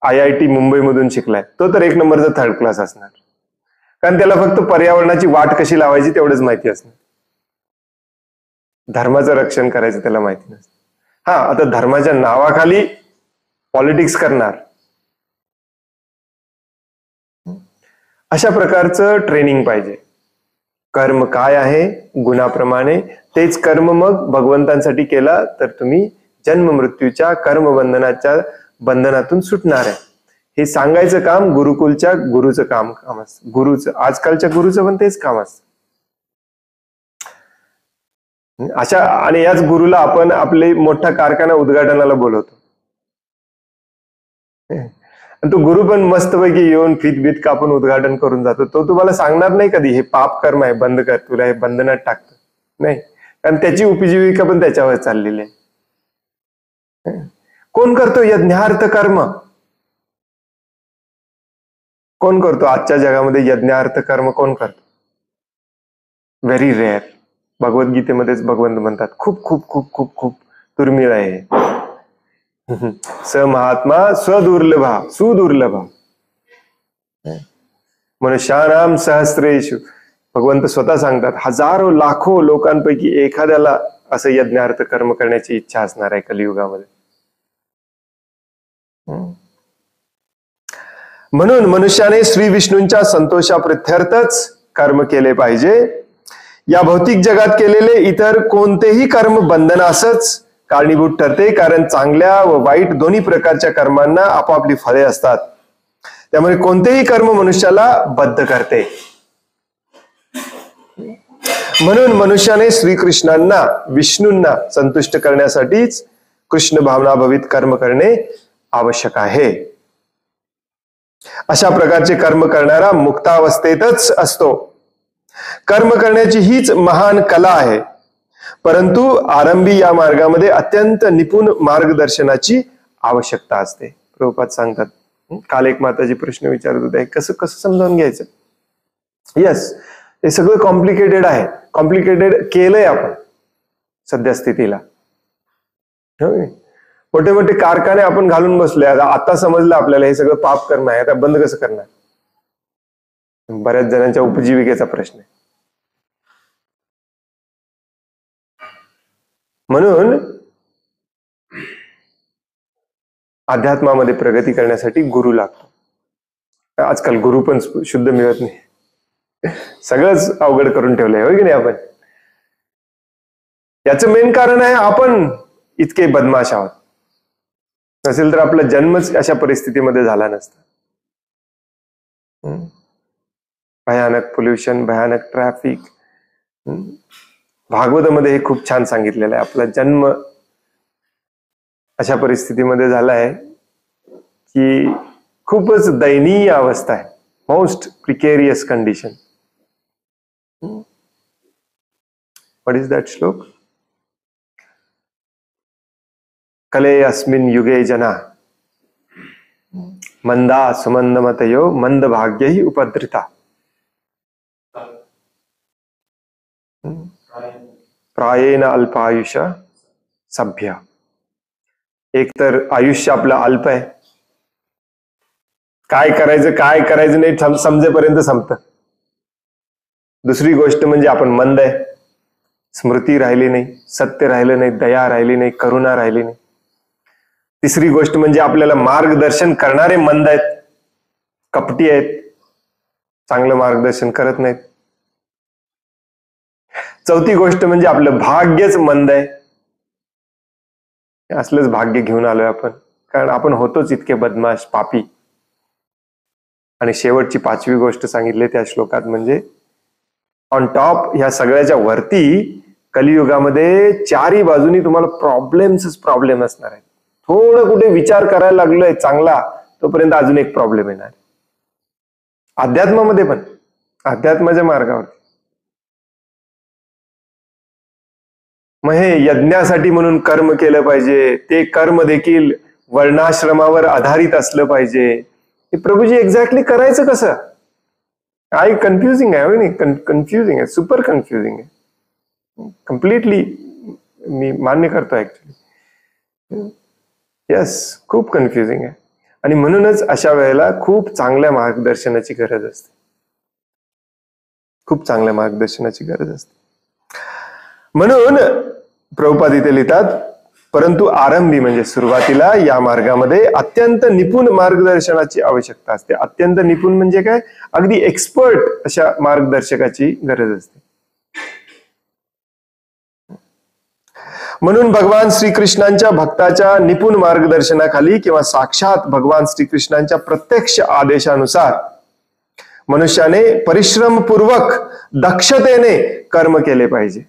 IIT मुंबई मधून शिकलाय, तो तर 1 नंबरचा थर्ड क्लास असणार, कारण त्याला फक्त पर्यावरणाची वाट कशी लावायची तेवढंच माहिती असणार. धर्माचं रक्षण करायचं त्याला माहिती नसतं. हा, आता धर्माच्या नावाखाली पॉलिटिक्स करणार, अशा प्रकारचं ट्रेनिंग पाहिजे. कर्म काय आहे गुणाप्रमाणे, तेच कर्म मग भगवंतांसाठी केला तर तुम्ही जन्म मृत्यूच्या कर्मबंधनाच्या बंधनातून सुटणार आहे. हे सांगायचं काम गुरुकुलच्या गुरुचं काम असतं. गुरुचं, आजकालच्या गुरुचं पण तेच काम असतं. अशा, आणि याच गुरुला आपण आपले मोठा कारखाना उद्घाटनाला बोलवतो. तो गुरु पण मस्तपैकी येऊन फीत कापून उद्घाटन करून जातो. तो तुम्हाला सांगणार नाही कधी हे पाप कर्म आहे, बंद कर, तुला हे बंधनात टाकतं नाही, कारण त्याची उपजीविका पण त्याच्यावर चाललेली आहे. कोण करतो यज्ञार्थ कर्म? कोण करतो आजच्या जगामध्ये यज्ञार्थ कर्म? कोण करतो? Very rare. भगवद्गीतेमध्येच भगवंत म्हणतात खूप खूप खूप खूप खूप दुर्मिळ आहे. स महात्मा स्वदुर्लभा सुदुर्लभा मनुष्यानाम सहस्रेषु. भगवंत स्वतः सांगतात हजारो लाखो लोकांपैकी एखाद्याला असं यज्ञार्थ कर्म करण्याची इच्छा असणार आहे कलियुगामध्ये. म्हणून मनुष्याने श्री विष्णूंच्या संतोषाप्रित्यर्थच कर्म केले पाहिजे. या भौतिक जगात केलेले इतर कोणतेही कर्म बंधनासच कारणीभूत ठरते, कारण चांगल्या व वाईट दोन्ही प्रकारच्या कर्मांना आपापली फळे असतात. त्यामुळे कोणतेही कर्म मनुष्याला बद्ध करते. म्हणून मनुष्याने श्रीकृष्णांना विष्णूंना संतुष्ट करण्यासाठीच कृष्ण भावनाभवित कर्म करणे आवश्यक आहे. अशा प्रकारचे कर्म करणारा मुक्तावस्थेतच असतो. कर्म करण्याची हीच महान कला आहे. परंतु आरंभी या मार्गामध्ये अत्यंत निपुण मार्गदर्शनाची आवश्यकता असते. प्रभुपाद सांगतात, काल एक माताजी प्रश्न विचारत होते, कसं कसं समजावून घ्यायचं. येस, हे सगळं कॉम्प्लिकेटेड आहे. कॉम्प्लिकेटेड केलंय आपण सध्या स्थितीला. मोठे मोठे कारखाने आपण घालून बसलोय. आता समजलं आपल्याला हे सगळं पाप कर्म आहे, आता बंद कसं करणार. बऱ्याच जणांच्या उपजीविकेचा प्रश्न आहे. म्हणून अध्यात्मामध्ये प्रगती करण्यासाठी गुरु लागतो. आजकाल गुरु पण शुद्ध मिळत नाही. सगळंच अवघड करून ठेवलंय, होय की नाही आपण. याचं मेन कारण आहे आपण इतके बदमाश आहोत. नसेल तर आपला जन्मच अशा परिस्थितीमध्ये झाला नसता. भयानक पोल्युशन, भयानक ट्रॅफिक. भागवतामध्ये हे खूप छान सांगितलेलं आहे. आपला जन्म अशा परिस्थितीमध्ये झालाय की खूपच दयनीय अवस्था आहे. Most precarious condition. What is that श्लोक? कले अस्मिन् युगे जना मंदा सुमंदमतयो मंद भाग्यही उपद्रिता. प्रायेण अल्पायुष सभ्य. एक तर आयुष्य आपलं अल्प आहे, काय करायचं नाही समजेपर्यंत संपतं. दुसरी गोष्ट म्हणजे आपण मंद आहे, स्मृती राहिली नाही, सत्य राहिलं नाही, दया राहिली नाही, करुणा राहिली नाही. तिसरी गोष्ट म्हणजे आपल्याला मार्गदर्शन करणारे मंद आहेत, कपटी आहेत, चांगलं मार्गदर्शन करत नाहीत. चौथी गोष्ट म्हणजे आपलं भाग्यच मंद आहे. असलंच भाग्य घेऊन आलोय आपण, कारण आपण होतोच इतके बदमाश पापी. आणि शेवटची पाचवी गोष्ट सांगितली त्या श्लोकात म्हणजे ऑन टॉप ह्या सगळ्याच्या वरती कलियुगामध्ये चारी बाजूनी तुम्हाला प्रॉब्लेम असणार आहे. थोडं कुठे विचार करायला लागलोय चांगला, तोपर्यंत अजून एक प्रॉब्लेम येणार. अध्यात्मामध्ये पण, अध्यात्माच्या मार्गावरती. मग हे यज्ञासाठी म्हणून कर्म केलं पाहिजे, ते कर्म देखील वर्णाश्रमावर आधारित असलं पाहिजे. हे प्रभूजी एक्झॅक्टली करायचं कसं? कन्फ्युजिंग आहे, कन्फ्युजिंग आहे, सुपर कन्फ्युजिंग आहे. कम्प्लिटली मी मान्य करतो ऍक्च्युली. येस, खूप कन्फ्युजिंग आहे. आणि म्हणूनच अशा वेळेला खूप चांगल्या मार्गदर्शनाची गरज असते. खूप चांगल्या मार्गदर्शनाची गरज असते. म्हणून प्रभुपाद इथे लिहितात, परंतु आरंभी म्हणजे सुरुवातीला या मार्गामध्ये अत्यंत निपुण मार्गदर्शनाची आवश्यकता असते. अत्यंत निपुण म्हणजे काय? अगदी एक्सपर्ट अशा मार्गदर्शकाची गरज असते. म्हणून भगवान श्रीकृष्णांच्या भक्ताच्या निपुण मार्गदर्शनाखाली किंवा साक्षात भगवान श्रीकृष्णांच्या प्रत्यक्ष आदेशानुसार मनुष्याने परिश्रमपूर्वक दक्षतेने कर्म केले पाहिजे.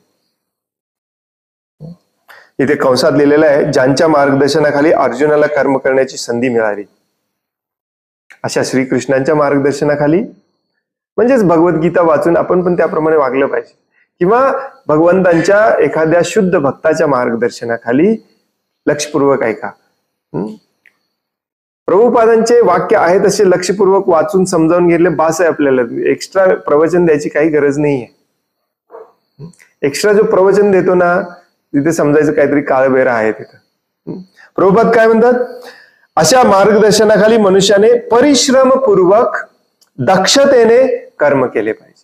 इथे कंसात लिहिलेलं आहे, ज्यांच्या मार्गदर्शनाखाली अर्जुनाला कर्म करण्याची संधी मिळाली. अशा श्रीकृष्णांच्या मार्गदर्शनाखाली म्हणजेच भगवद्गीता वाचून आपण पण त्याप्रमाणे वागलं पाहिजे, किंवा भगवंतांच्या एखाद्या शुद्ध भक्ताच्या मार्गदर्शनाखाली लक्षपूर्वक ऐका. प्रभुपादांचे वाक्य आहे तसे लक्षपूर्वक वाचून समजावून घेतले बास आहे. आपल्याला एक्स्ट्रा प्रवचन द्यायची काही गरज नाहीये. एक्स्ट्रा जो प्रवचन देतो ना, तिथे समजायचं काहीतरी काळबेरा आहे तिथं. प्रभुपाद काय म्हणतात, अशा मार्गदर्शनाखाली मनुष्याने परिश्रमपूर्वक दक्षतेने कर्म केले पाहिजे.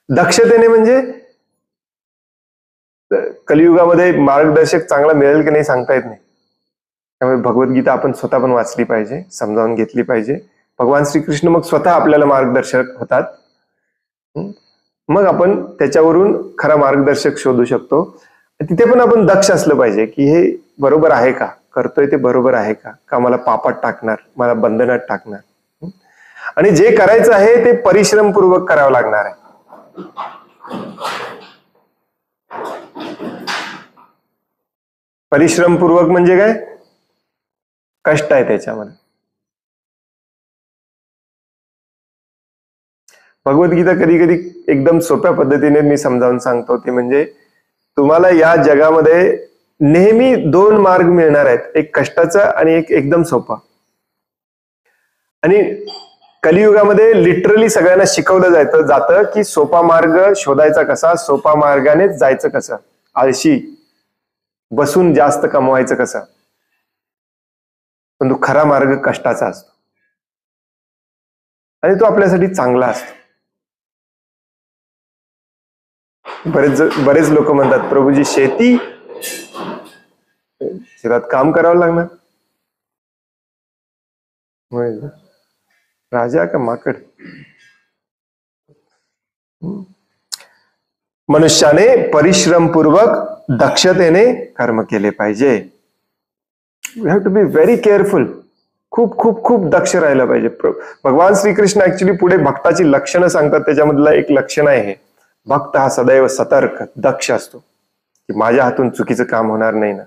दक्षतेने म्हणजे कलियुगामध्ये मार्गदर्शक चांगला मिळेल की नाही सांगता येत नाही. त्यामुळे भगवद्गीता आपण स्वतः पण वाचली पाहिजे, समजावून घेतली पाहिजे. भगवान श्रीकृष्ण मग स्वतः आपल्याला मार्गदर्शक होतात. मग आपण त्याच्यावरून खरा मार्गदर्शक शोधू शकतो. तिथे पण आपण दक्ष असलं पाहिजे की हे बरोबर आहे का, करतोय ते बरोबर आहे का मला पापात टाकणार, मला बंधनात टाकणार. आणि जे करायचं आहे ते परिश्रमपूर्वक करावं लागणार आहे. परिश्रमपूर्वक म्हणजे काय, कष्ट आहे त्याच्यामध्ये. भगवद्गीता कधी कधी एकदम सोप्या पद्धतीने मी समजावून सांगतो. ते म्हणजे तुम्हाला या जगामध्ये नेहमी दोन मार्ग मिळणार आहेत, एक कष्टाचा आणि एक एकदम सोपा. आणि कलियुगामध्ये लिटरली सगळ्यांना शिकवलं जातं की सोपा मार्ग शोधायचा कसा, सोपा मार्गाने जायचं कसं, आळशी बसून जास्त कमवायचं कसं. पण तो खरा मार्ग कष्टाचा असतो आणि तो आपल्यासाठी चांगला असतो. बरेच लोक म्हणतात, प्रभूजी शेतात काम करावं लागणार. राजा का माकड. मनुष्याने परिश्रमपूर्वक दक्षतेने कर्म केले पाहिजे. We have to be very careful. खूप खूप खूप दक्ष राहायला पाहिजे. भगवान श्रीकृष्ण ऍक्च्युली पुढे भक्ताची लक्षणं सांगतात. त्याच्यामधलं एक लक्षण आहे हे, भक्त हा सदैव सतर्क दक्ष असतो की माझ्या हातून चुकीचं काम होणार नाही ना.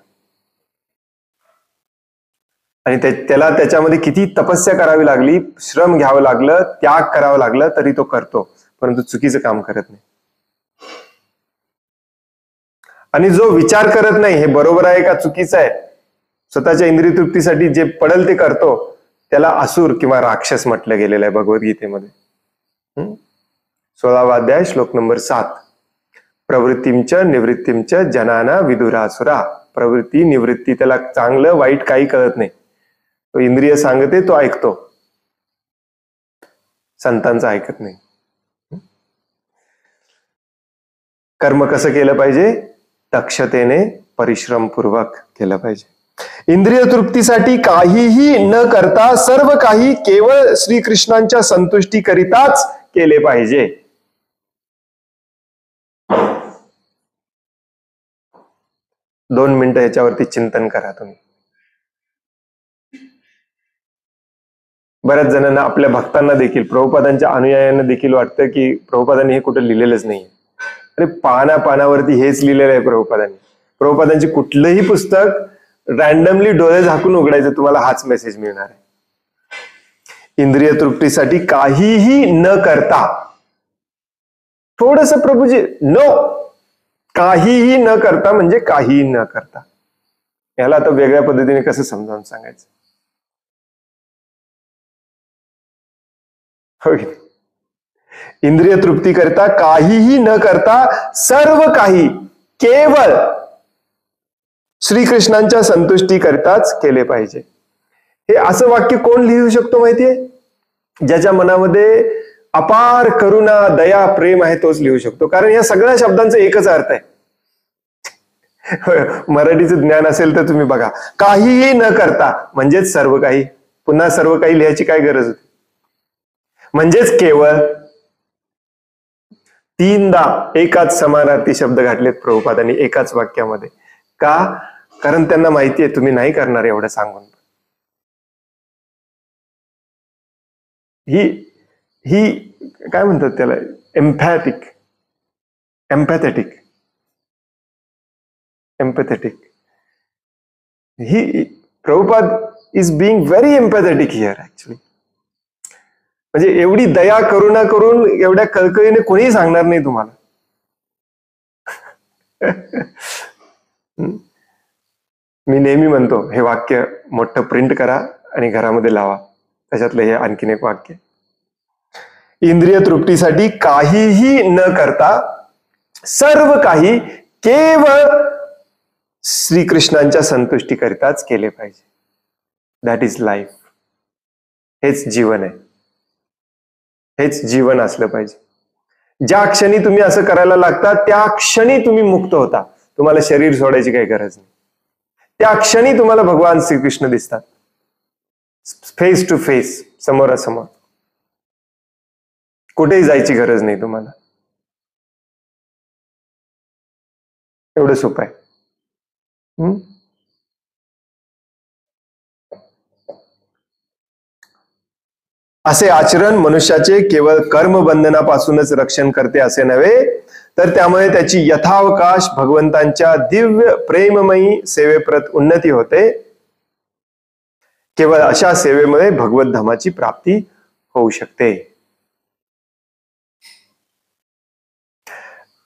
आणि त्याला त्याच्यामध्ये किती तपस्या करावी लागली, श्रम घ्यावं लागलं, त्याग करावं लागलं, तरी तो करतो, परंतु चुकीचं काम करत नाही. आणि जो विचार करत नाही हे बरोबर आहे का चुकीचं आहे, स्वतःच्या इंद्रिय तृप्तीसाठी जे पडेल ते करतो, त्याला असुर किंवा राक्षस म्हटलं गेलेलं आहे भगवद्गीतेमध्ये. 16वा अध्याय श्लोक नंबर 7. प्रवृत्तींच निवृत्तींच जनाना विदुरासुरा. प्रवृत्ती निवृत्ती, त्याला चांगलं वाईट काही कळत नाही. तो इंद्रिय सांगते तो ऐकतो, संतांचं ऐकत नाही. कर्म कसं केलं पाहिजे, दक्षतेने परिश्रमपूर्वक केलं पाहिजे. इंद्रिय तृप्तीसाठी काहीही न करता सर्व काही केवळ श्रीकृष्णांच्या संतुष्टीकरिताच केले पाहिजे. दोन मिनिटं याच्यावरती चिंतन करा तुम्ही. बऱ्याच जणांना, आपल्या भक्तांना देखील, प्रभुपादांच्या अनुयायांना देखील वाटतं की प्रभुपादांनी हे कुठं लिहिलेलंच नाही. अरे पानावरती हेच लिहिलेलं आहे प्रभुपादांनी. प्रभुपादांची कुठलंही पुस्तक रॅन्डमली डोळे झाकून उघडायचं, तुम्हाला हाच मेसेज मिळणार आहे. इंद्रिय तृप्तीसाठी काहीही न करता, थोडस प्रभूजी नो, काहीही न करता म्हणजे काहीही न करता. याला आता वेगळ्या पद्धतीने कसं समजावून सांगायचं. इंद्रिय तृप्ती करता काहीही न करता सर्व काही केवळ श्रीकृष्णांच्या संतुष्टी करताच केले पाहिजे. हे असं वाक्य कोण लिहू शकतो माहितीये? ज्याच्या मनामध्ये अपार करुणा, दया, प्रेम आहे तोच लिहू शकतो. कारण या सगळ्या शब्दांचा एकच अर्थ आहे. मराठीचं ज्ञान असेल तर तुम्ही बघा, काहीही न करता म्हणजेच सर्व काही. पुन्हा सर्व काही लिहायची काय गरज होती? म्हणजेच केवळ. तीनदा एकाच समानार्थी शब्द घातलेत प्रभुपादांनी एकाच वाक्यामध्ये. का? कारण त्यांना माहितीये तुम्ही नाही करणार एवढं सांगून. ही काय म्हणतात त्याला, एम्पॅथेटिक. ही Prabhupada is being very empathetic here actually. म्हणजे एवढी दया करुणा करून एवढ्या कळकळीने कोणीही सांगणार नाही तुम्हाला. मी नेहमी म्हणतो हे वाक्य मोठं प्रिंट करा आणि घरामध्ये लावा. त्याच्यातलं हे आणखीन एक वाक्य, इंद्रिय तृप्तीसाठी काहीही न करता सर्व काही केवळ श्रीकृष्णांच्या संतुष्टीकरिताच केले पाहिजे. That is life. हेच जीवन आहे. हेच जीवन असलं पाहिजे. ज्या क्षणी तुम्ही असं करायला लागता त्या क्षणी तुम्ही मुक्त होता. तुम्हाला शरीर सोडायची काही गरज नाही. त्या क्षणी तुम्हाला भगवान श्रीकृष्ण दिसतात, फेस टू फेस, समोरासमोर. कुठेही जायची गरज नाही तुम्हाला. एवढं सोपं आहे. असे आचरण मनुष्याचे केवळ कर्मबंधनापासूनच रक्षण करते असे नव्हे, तर त्यामुळे त्याची यथावकाश भगवंतांच्या दिव्य प्रेममयी सेवेप्रत उन्नती होते. केवळ अशा सेवेमुळे भगवत धामाची प्राप्ती होऊ शकते.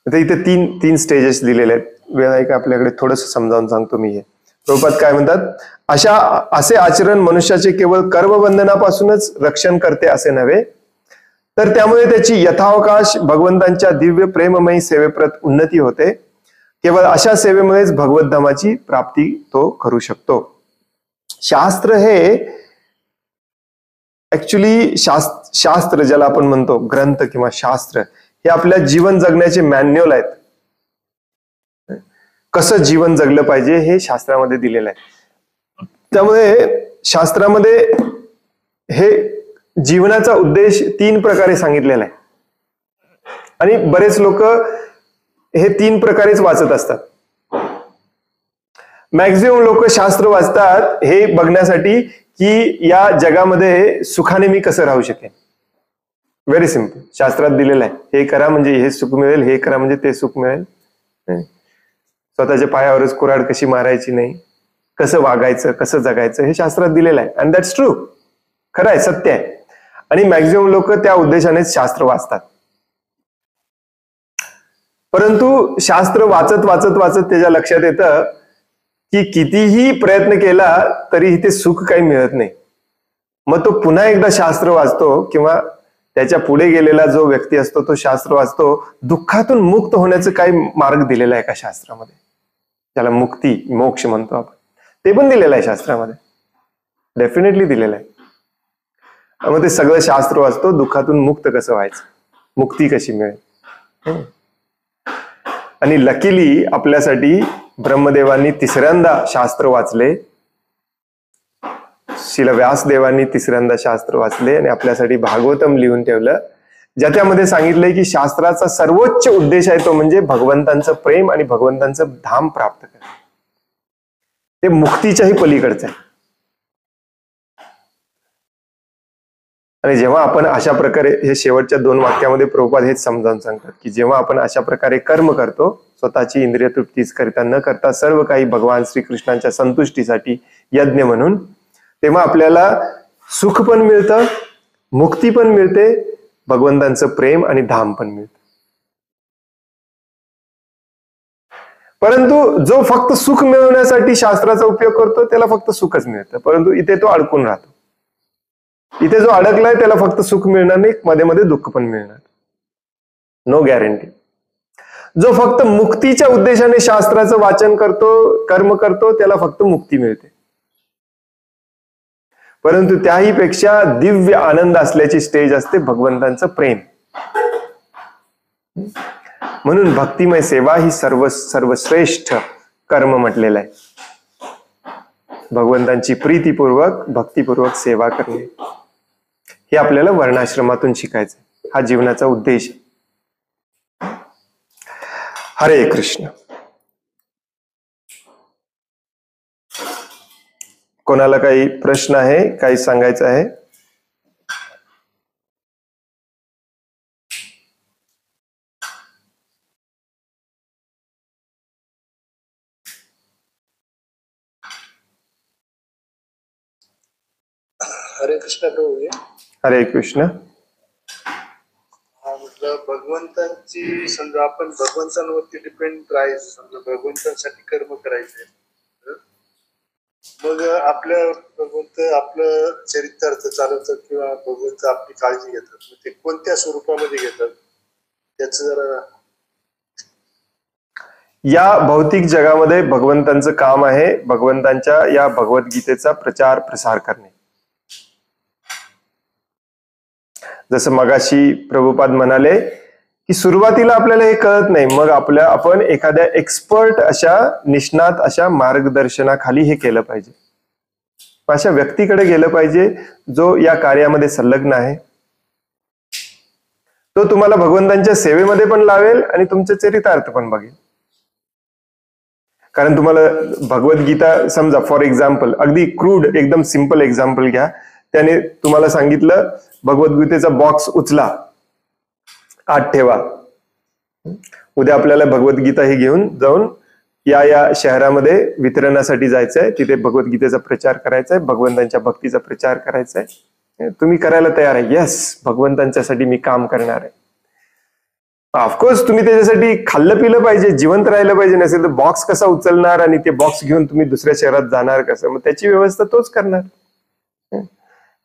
इथे तीन स्टेजेस दिलेले आहेत. वेळ आहे का आपल्याकडे? थोडस समजावून सांगतो मी हे. प्रभुपाद काय म्हणतात? असे आचरण मनुष्याचे केवळ कर्मबंधनापासूनच रक्षण करते असे नव्हे, तर त्यामुळे त्याची यथावकाश भगवंतांच्या दिव्य प्रेममयी सेवेप्रत उन्नती होते. केवळ अशा सेवेमुळेच भगवत धामाची प्राप्ती तो करू शकतो. शास्त्र हे ऍक्च्युली शास्त्र ज्याला आपण म्हणतो, ग्रंथ किंवा शास्त्र, हे आपल्या जीवन जगण्याचे मॅन्युअल आहेत. कसं जीवन जगलं पाहिजे हे शास्त्रामध्ये दिलेलं आहे. त्यामुळे शास्त्रामध्ये हे जीवनाचा उद्देश 3 प्रकारे सांगितलेला आहे. आणि बरेच लोक हे 3 प्रकारेच वाचत असतात. मॅक्झिमम लोक शास्त्र वाचतात हे बघण्यासाठी की या जगामध्ये सुखाने मी कसं राहू शकेन. Very simple. शास्त्रात दिलेलं आहे, हे करा म्हणजे हे सुख मिळेल, हे करा म्हणजे ते सुख मिळेल. स्वतःच्या पायावरच कुऱ्हाड कशी मारायची नाही, कसं वागायचं, कसं जगायचं, हे शास्त्रात दिलेलं आहे. And that's true. खरं आहे, सत्य आहे. आणि मॅक्झिमम लोक त्या उद्देशानेच शास्त्र वाचतात. परंतु शास्त्र वाचत वाचत वाचत त्याच्या लक्षात येतं की कितीही प्रयत्न केला तरी इथे सुख काही मिळत नाही. मग तो पुन्हा एकदा शास्त्र वाचतो किंवा त्याच्या पुढे गेलेला जो व्यक्ती असतो तो शास्त्र वाचतो. दुःखातून मुक्त होण्याचं काही मार्ग दिलेला आहे का शास्त्रामध्ये? त्याला मुक्ती, मोक्ष म्हणतो आपण, ते पण दिलेलं आहे शास्त्रामध्ये. डेफिनेटली दिलेलं आहे. मग ते सगळं शास्त्र वाचतो, दुःखातून मुक्त कसं व्हायचं, मुक्ती कशी मिळेल. आणि लकीली आपल्यासाठी ब्रह्मदेवांनी 3ऱ्यांदा शास्त्र वाचले, श्रील व्यासदेवांनी 3ऱ्यांदा शास्त्र वाचले आणि आपल्यासाठी भागवतम लिहून ठेवलं, ज्याच्यामध्ये सांगितलंय की शास्त्राचा सर्वोच्च उद्देश आहे तो म्हणजे भगवंतांचं प्रेम आणि भगवंतांचं धाम प्राप्त करणे. ते मुक्तीच्याही पलीकडचं आहे. आणि जेव्हा आपण अशा प्रकारे, हे शेवटच्या 2 वाक्यामध्ये प्रभुपाद हेच समजावून सांगतात की जेव्हा आपण अशा प्रकारे कर्म करतो, स्वतःची इंद्रिय तृप्तीच करिता न करता सर्व काही भगवान श्रीकृष्णांच्या संतुष्टीसाठी यज्ञ म्हणून, तेव्हा आपल्याला सुख पण मिळतं, मुक्ती पण मिळते, भगवंतांचं प्रेम आणि धाम पण मिळतं. परंतु जो फक्त सुख मिळवण्यासाठी शास्त्राचा उपयोग करतो त्याला फक्त सुखच मिळतं, परंतु इथे तो अडकून राहतो. इथे जो अडकलाय त्याला फक्त सुख मिळणार नाही, मध्ये मध्ये दुःख पण मिळणार. No guarantee. जो फक्त मुक्तीच्या उद्देशाने शास्त्राचं वाचन करतो, कर्म करतो, त्याला फक्त मुक्ती मिळते. परंतु त्याही पेक्षा दिव्य आनंद असल्याची स्टेज असते भगवंतांचं प्रेम. म्हणून भक्तिमय सेवा ही सर्वश्रेष्ठ कर्म म्हटलेलं आहे. भगवंतांची प्रीतीपूर्वक भक्तिपूर्वक सेवा करणे हे आपल्याला वर्णाश्रमातून शिकायचं. हा जीवनाचा उद्देश आहे. हरे कृष्ण. कोणाला काही प्रश्न आहे, काही सांगायचं आहे? हरे कृष्ण प्रभू. हरे कृष्ण. म्हटलं भगवंतांची, समजा आपण भगवंतांवरती डिपेंड राहायचं, समजा भगवंतांसाठी कर्म करायचे, मग आपलं भगवंत आपलं चरितार्थ चालवतात किंवा भगवंत आपली काळजी घेतात, मग ते कोणत्या स्वरूपामध्ये घेतात त्याच जरा या भौतिक जगामध्ये भगवंतांचं काम आहे भगवंतांच्या या भगवद्गीतेचा प्रचार प्रसार करणे. जसं मगाशी प्रभुपाद म्हणाले की सुरुवातीला आपल्याला हे कळत नाही, मग आपण एखाद्या एक्सपर्ट अशा निष्णात अशा मार्गदर्शनाखाली हे केलं पाहिजे. अशा व्यक्तीकडे गेलं पाहिजे जो या कार्यामध्ये संलग्न आहे. तो तुम्हाला भगवंतांच्या सेवेमध्ये पण लावेल आणि तुमचे चरितार्थ पण बघेल. कारण तुम्हाला भगवद्गीता समजा फॉर एक्झाम्पल, अगदी क्रूड एकदम सिंपल एक्झाम्पल घ्या, त्याने तुम्हाला सांगितलं भगवद्गीतेचा बॉक्स उचला, आत ठेवा, उद्या आपल्याला भगवद्गीता ही घेऊन जाऊन या शहरामध्ये वितरणासाठी जायचंय, तिथे भगवद्गीतेचा प्रचार करायचा आहे, भगवंतांच्या भक्तीचा प्रचार करायचा आहे. तुम्ही करायला तयार आहे? येस, भगवंतांच्यासाठी मी काम करणार आहे. ऑफकोर्स तुम्ही त्याच्यासाठी खाल्लं पिलं पाहिजे, जिवंत राहिलं पाहिजे, नसेल तर बॉक्स कसा उचलणार आणि ते बॉक्स घेऊन तुम्ही दुसऱ्या शहरात जाणार कसं? मग त्याची व्यवस्था तोच करणार.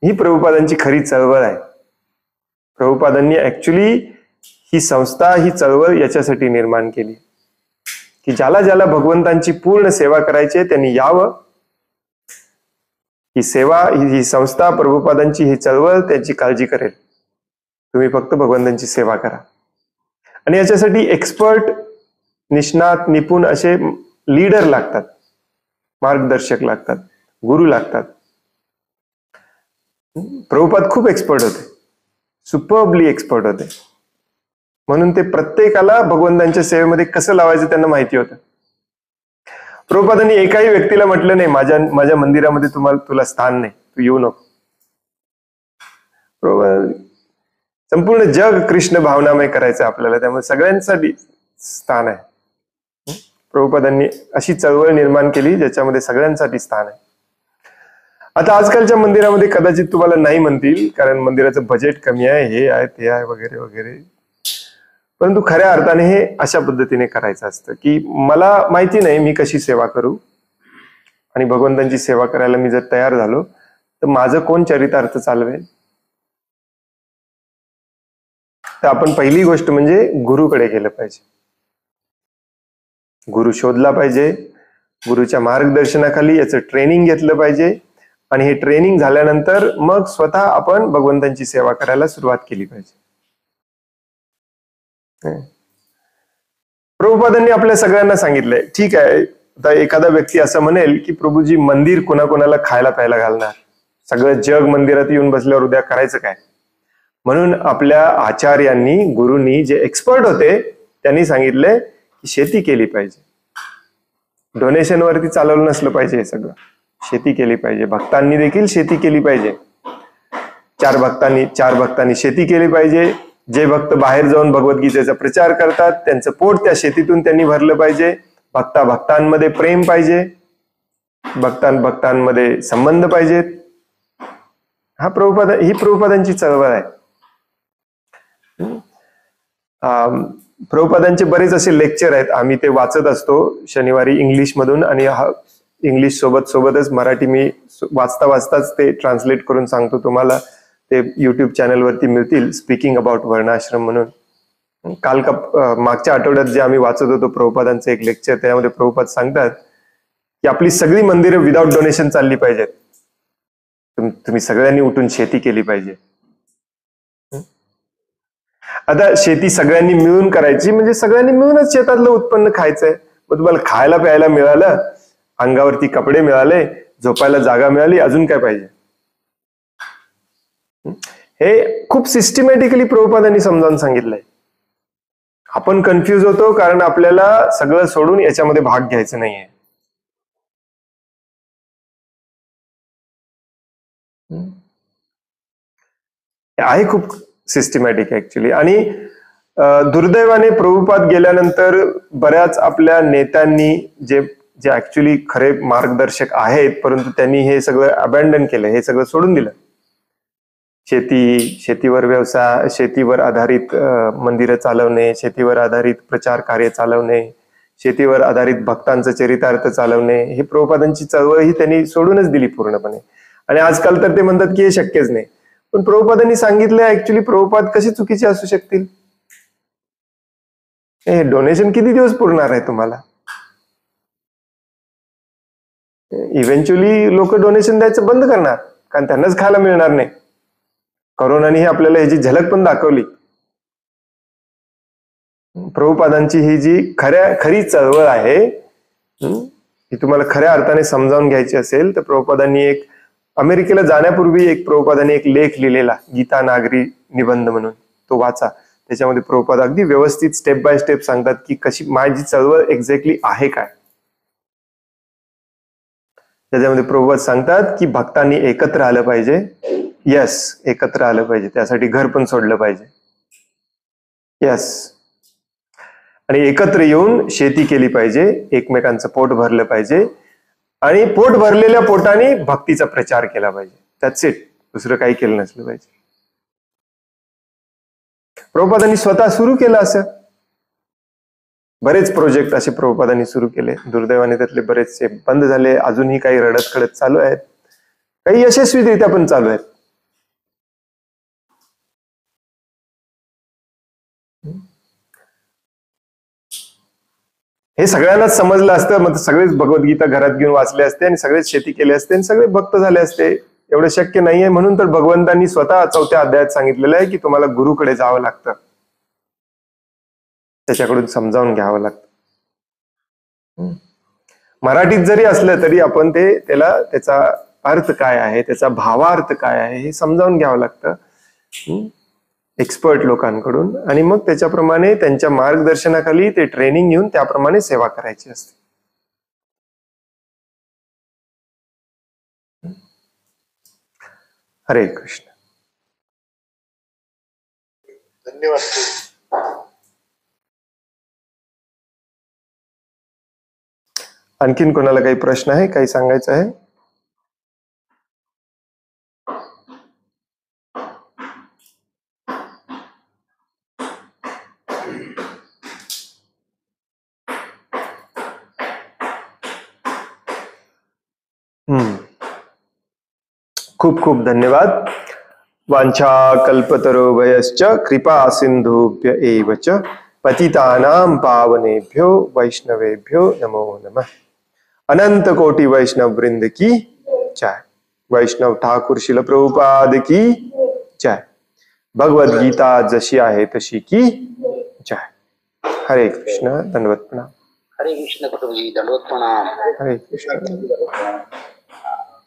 ही प्रभुपादांची खरी चळवळ आहे. प्रभुपादांनी ऍक्च्युली ही संस्था ही चळवळ याच्यासाठी निर्माण केली की ज्याला ज्याला भगवंतांची पूर्ण सेवा करायची आहे त्यांनी यावं. ही सेवा ही संस्था प्रभुपादांची ही चळवळ त्याची काळजी करेल. तुम्ही फक्त भगवंतांची सेवा करा. आणि याच्यासाठी एक्सपर्ट, निष्णात, निपुण असे लीडर लागतात, मार्गदर्शक लागतात, गुरु लागतात. प्रभुपाद खूप एक्सपर्ट होते, सुपरबली एक्सपर्ट होते. म्हणून ते प्रत्येकाला भगवंतांच्या सेवेमध्ये कसं लावायचं त्यांना माहिती होतं. प्रभुपादांनी एकाही व्यक्तीला म्हटलं नाही माझ्या मंदिरामध्ये तुला स्थान नाही, तू येऊ नको. संपूर्ण जग कृष्ण भावनामय करायचं आपल्याला, त्यामुळे सगळ्यांसाठी स्थान आहे. प्रभुपादांनी अशी चळवळ निर्माण केली ज्याच्यामध्ये सगळ्यांसाठी स्थान आहे. आता आजकालच्या मंदिरामध्ये कदाचित तुम्हाला नाही म्हणतील, कारण मंदिराचं बजेट कमी आहे, हे आहे ते आहे वगैरे वगैरे. परंतु खऱ्या अर्थाने हे अशा पद्धतीने करायचं असतं की मला माहिती नाही मी कशी सेवा करू, आणि भगवंतांची सेवा करायला मी जर तयार झालो तर माझं कोण चरितार्थ चालवेल. तर आपण पहिली गोष्ट म्हणजे गुरुकडे गेलं पाहिजे. गुरु शोधला पाहिजे, गुरुच्या मार्गदर्शनाखाली याचं ट्रेनिंग घेतलं पाहिजे, आणि हे ट्रेनिंग झाल्यानंतर मग स्वतः आपण भगवंतांची सेवा करायला सुरुवात केली पाहिजे. प्रभुपादांनी आपल्या सगळ्यांना सांगितलंय, ठीक आहे, आता एखादा व्यक्ती असं म्हणेल की प्रभूजी मंदिर कोणाकोणाला खायला प्यायला घालणार, सगळं जग मंदिरात येऊन बसल्यावर उद्या करायचं काय? म्हणून आपल्या आचार्यांनी, गुरूंनी, जे एक्सपर्ट होते त्यांनी सांगितले की शेती केली पाहिजे. डोनेशन वरती चालवलं नसलं पाहिजे, हे सगळं शेती केली पाहिजे. भक्तांनी देखील शेती केली पाहिजे. चार भक्तांनी शेती केली पाहिजे. जे भक्त बाहेर जाऊन भगवद्गीतेचा प्रचार करतात त्यांचं पोट त्या शेतीतून त्यांनी भरलं पाहिजे. भक्तांमध्ये प्रेम पाहिजे, भक्तांमध्ये संबंध पाहिजेत. ही प्रभुपादांची चळवळ आहे. प्रभुपादांचे बरेच असे लेक्चर आहेत, आम्ही ते वाचत असतो शनिवारी इंग्लिश मधून, आणि इंग्लिश सोबतच मराठी मी वाचताच ते ट्रान्सलेट करून सांगतो तुम्हाला. ते युट्यूब चॅनलवरती मिळतील, स्पीकिंग अबाउट वर्णाश्रम म्हणून. मागच्या आठवड्यात जे आम्ही वाचत होतो प्रभुपादांचं एक लेक्चर, त्यामध्ये प्रभुपाद सांगतात की आपली सगळी मंदिरं विदाउट डोनेशन चालली पाहिजेत. तुम्ही सगळ्यांनी उठून शेती केली पाहिजे. आता शेती सगळ्यांनी मिळून करायची म्हणजे सगळ्यांनी मिळूनच शेतातलं उत्पन्न खायचंय. मग तुम्हाला खायला प्यायला मिळालं, अंगावरती कपडे मिळाले, झोपायला जागा मिळाली, अजून काय पाहिजे? हे खूप सिस्टमॅटिकली प्रभुपादांनी समजावून सांगितलंय. आपण कन्फ्युज होतो कारण आपल्याला सगळं सोडून याच्यामध्ये भाग घ्यायचा नाहीये. आहे खूप सिस्टमॅटिक ऍक्च्युली. आणि दुर्दैवाने प्रभुपाद गेल्यानंतर बऱ्याच आपल्या नेत्यांनी जे ऍक्च्युली खरे मार्गदर्शक आहेत, परंतु त्यांनी हे सगळं अबॅन्डन केलं, हे सगळं सोडून दिलं. शेतीवर व्यवसाय, शेतीवर आधारित मंदिरं चालवणे, शेतीवर आधारित प्रचार कार्य चालवणे, शेतीवर आधारित भक्तांचं चरितार्थ चालवणे, हे प्रभुपादांची चळवळ ही त्यांनी सोडूनच दिली पूर्णपणे. आणि आजकाल तर ते म्हणतात की हे शक्यच नाही. पण प्रभुपादांनी सांगितलं ऍक्च्युली प्रभुपाद कसे चुकीचे असू शकतील? हे डोनेशन किती दिवस पुरणार आहे तुम्हाला? इव्हेंच्युअली लोक डोनेशन द्यायचं बंद करणार, कारण त्यांनाच खायला मिळणार नाही. करोनाने आपल्याला ह्याची झलक पण दाखवली. प्रभुपादांची ही जी खरी चळवळ आहे, ही तुम्हाला खऱ्या अर्थाने समजावून घ्यायची असेल तर प्रभुपादांनी अमेरिकेला जाण्यापूर्वी प्रभुपादांनी एक लेख लिहिलेला, गीता नागरी निबंध म्हणून, तो वाचा. त्याच्यामध्ये प्रभुपाद अगदी व्यवस्थित स्टेप बाय स्टेप सांगतात की कशी माझी चळवळ एक्झॅक्टली आहे काय. त्याच्यामध्ये प्रभुपाद सांगतात की भक्तांनी एकत्र आलं पाहिजे. यस, एकत्र आलं पाहिजे, त्यासाठी घर पण सोडलं पाहिजे. यस, आणि एकत्र येऊन शेती केली पाहिजे, एकमेकांचं पोट भरलं पाहिजे, आणि पोट भरलेल्या पोटाने भक्तीचा प्रचार केला पाहिजे. दॅट्स इट, दुसरं काही केलं नसलं पाहिजे. प्रभुपादांनी स्वतः सुरू केलं असं. बरेच प्रोजेक्ट असे प्रभुपादांनी सुरू केले. दुर्दैवाने त्यातले बरेचसे बंद झाले. अजूनही काही रडत खडत चालू आहेत, काही यशस्वीरित्या पण चालू आहेत. हे सगळ्यांनाच समजलं असतं, मग सगळेच भगवद्गीता घरात घेऊन वाचले असते आणि सगळेच शेती केली असते आणि सगळे भक्त झाले असते. एवढं शक्य नाहीये. म्हणून तर भगवंतांनी स्वतः 4थ्या अध्यायात सांगितलेलं आहे की तुम्हाला गुरुकडे जावं लागतं, त्याच्याकडून समजावून घ्यावं लागतं. मराठीत जरी असलं तरी आपण त्याचा अर्थ काय आहे, त्याचा भावार्थ काय आहे हे समजावून घ्यावं लागतं एक्सपर्ट लोकांकडून, आणि मग त्याच्याप्रमाणे त्यांच्या मार्गदर्शनाखाली ते ट्रेनिंग घेऊन त्याप्रमाणे सेवा करायची असते. हरे कृष्ण. धन्यवाद. आणखीन कोणाला काही प्रश्न आहे, काही सांगायचं आहे? खूप खूप धन्यवाद. वांछा कल्पतरुभयश्च कृपा सिंधुभ्य एव च पतितानां पावनेभ्यो वैष्णवेभ्यो नमो नमः. अनंत कोटि वैष्णव वृंद की जय. वैष्णव ठाकुर शिल प्रभुपाद की जय. भगवद गीता जशी आहे तशी की जय. हरे कृष्ण. दंडवत प्रणाम. हरे कृष्ण प्रभुजी, दंडवत प्रणाम. हरे कृष्ण.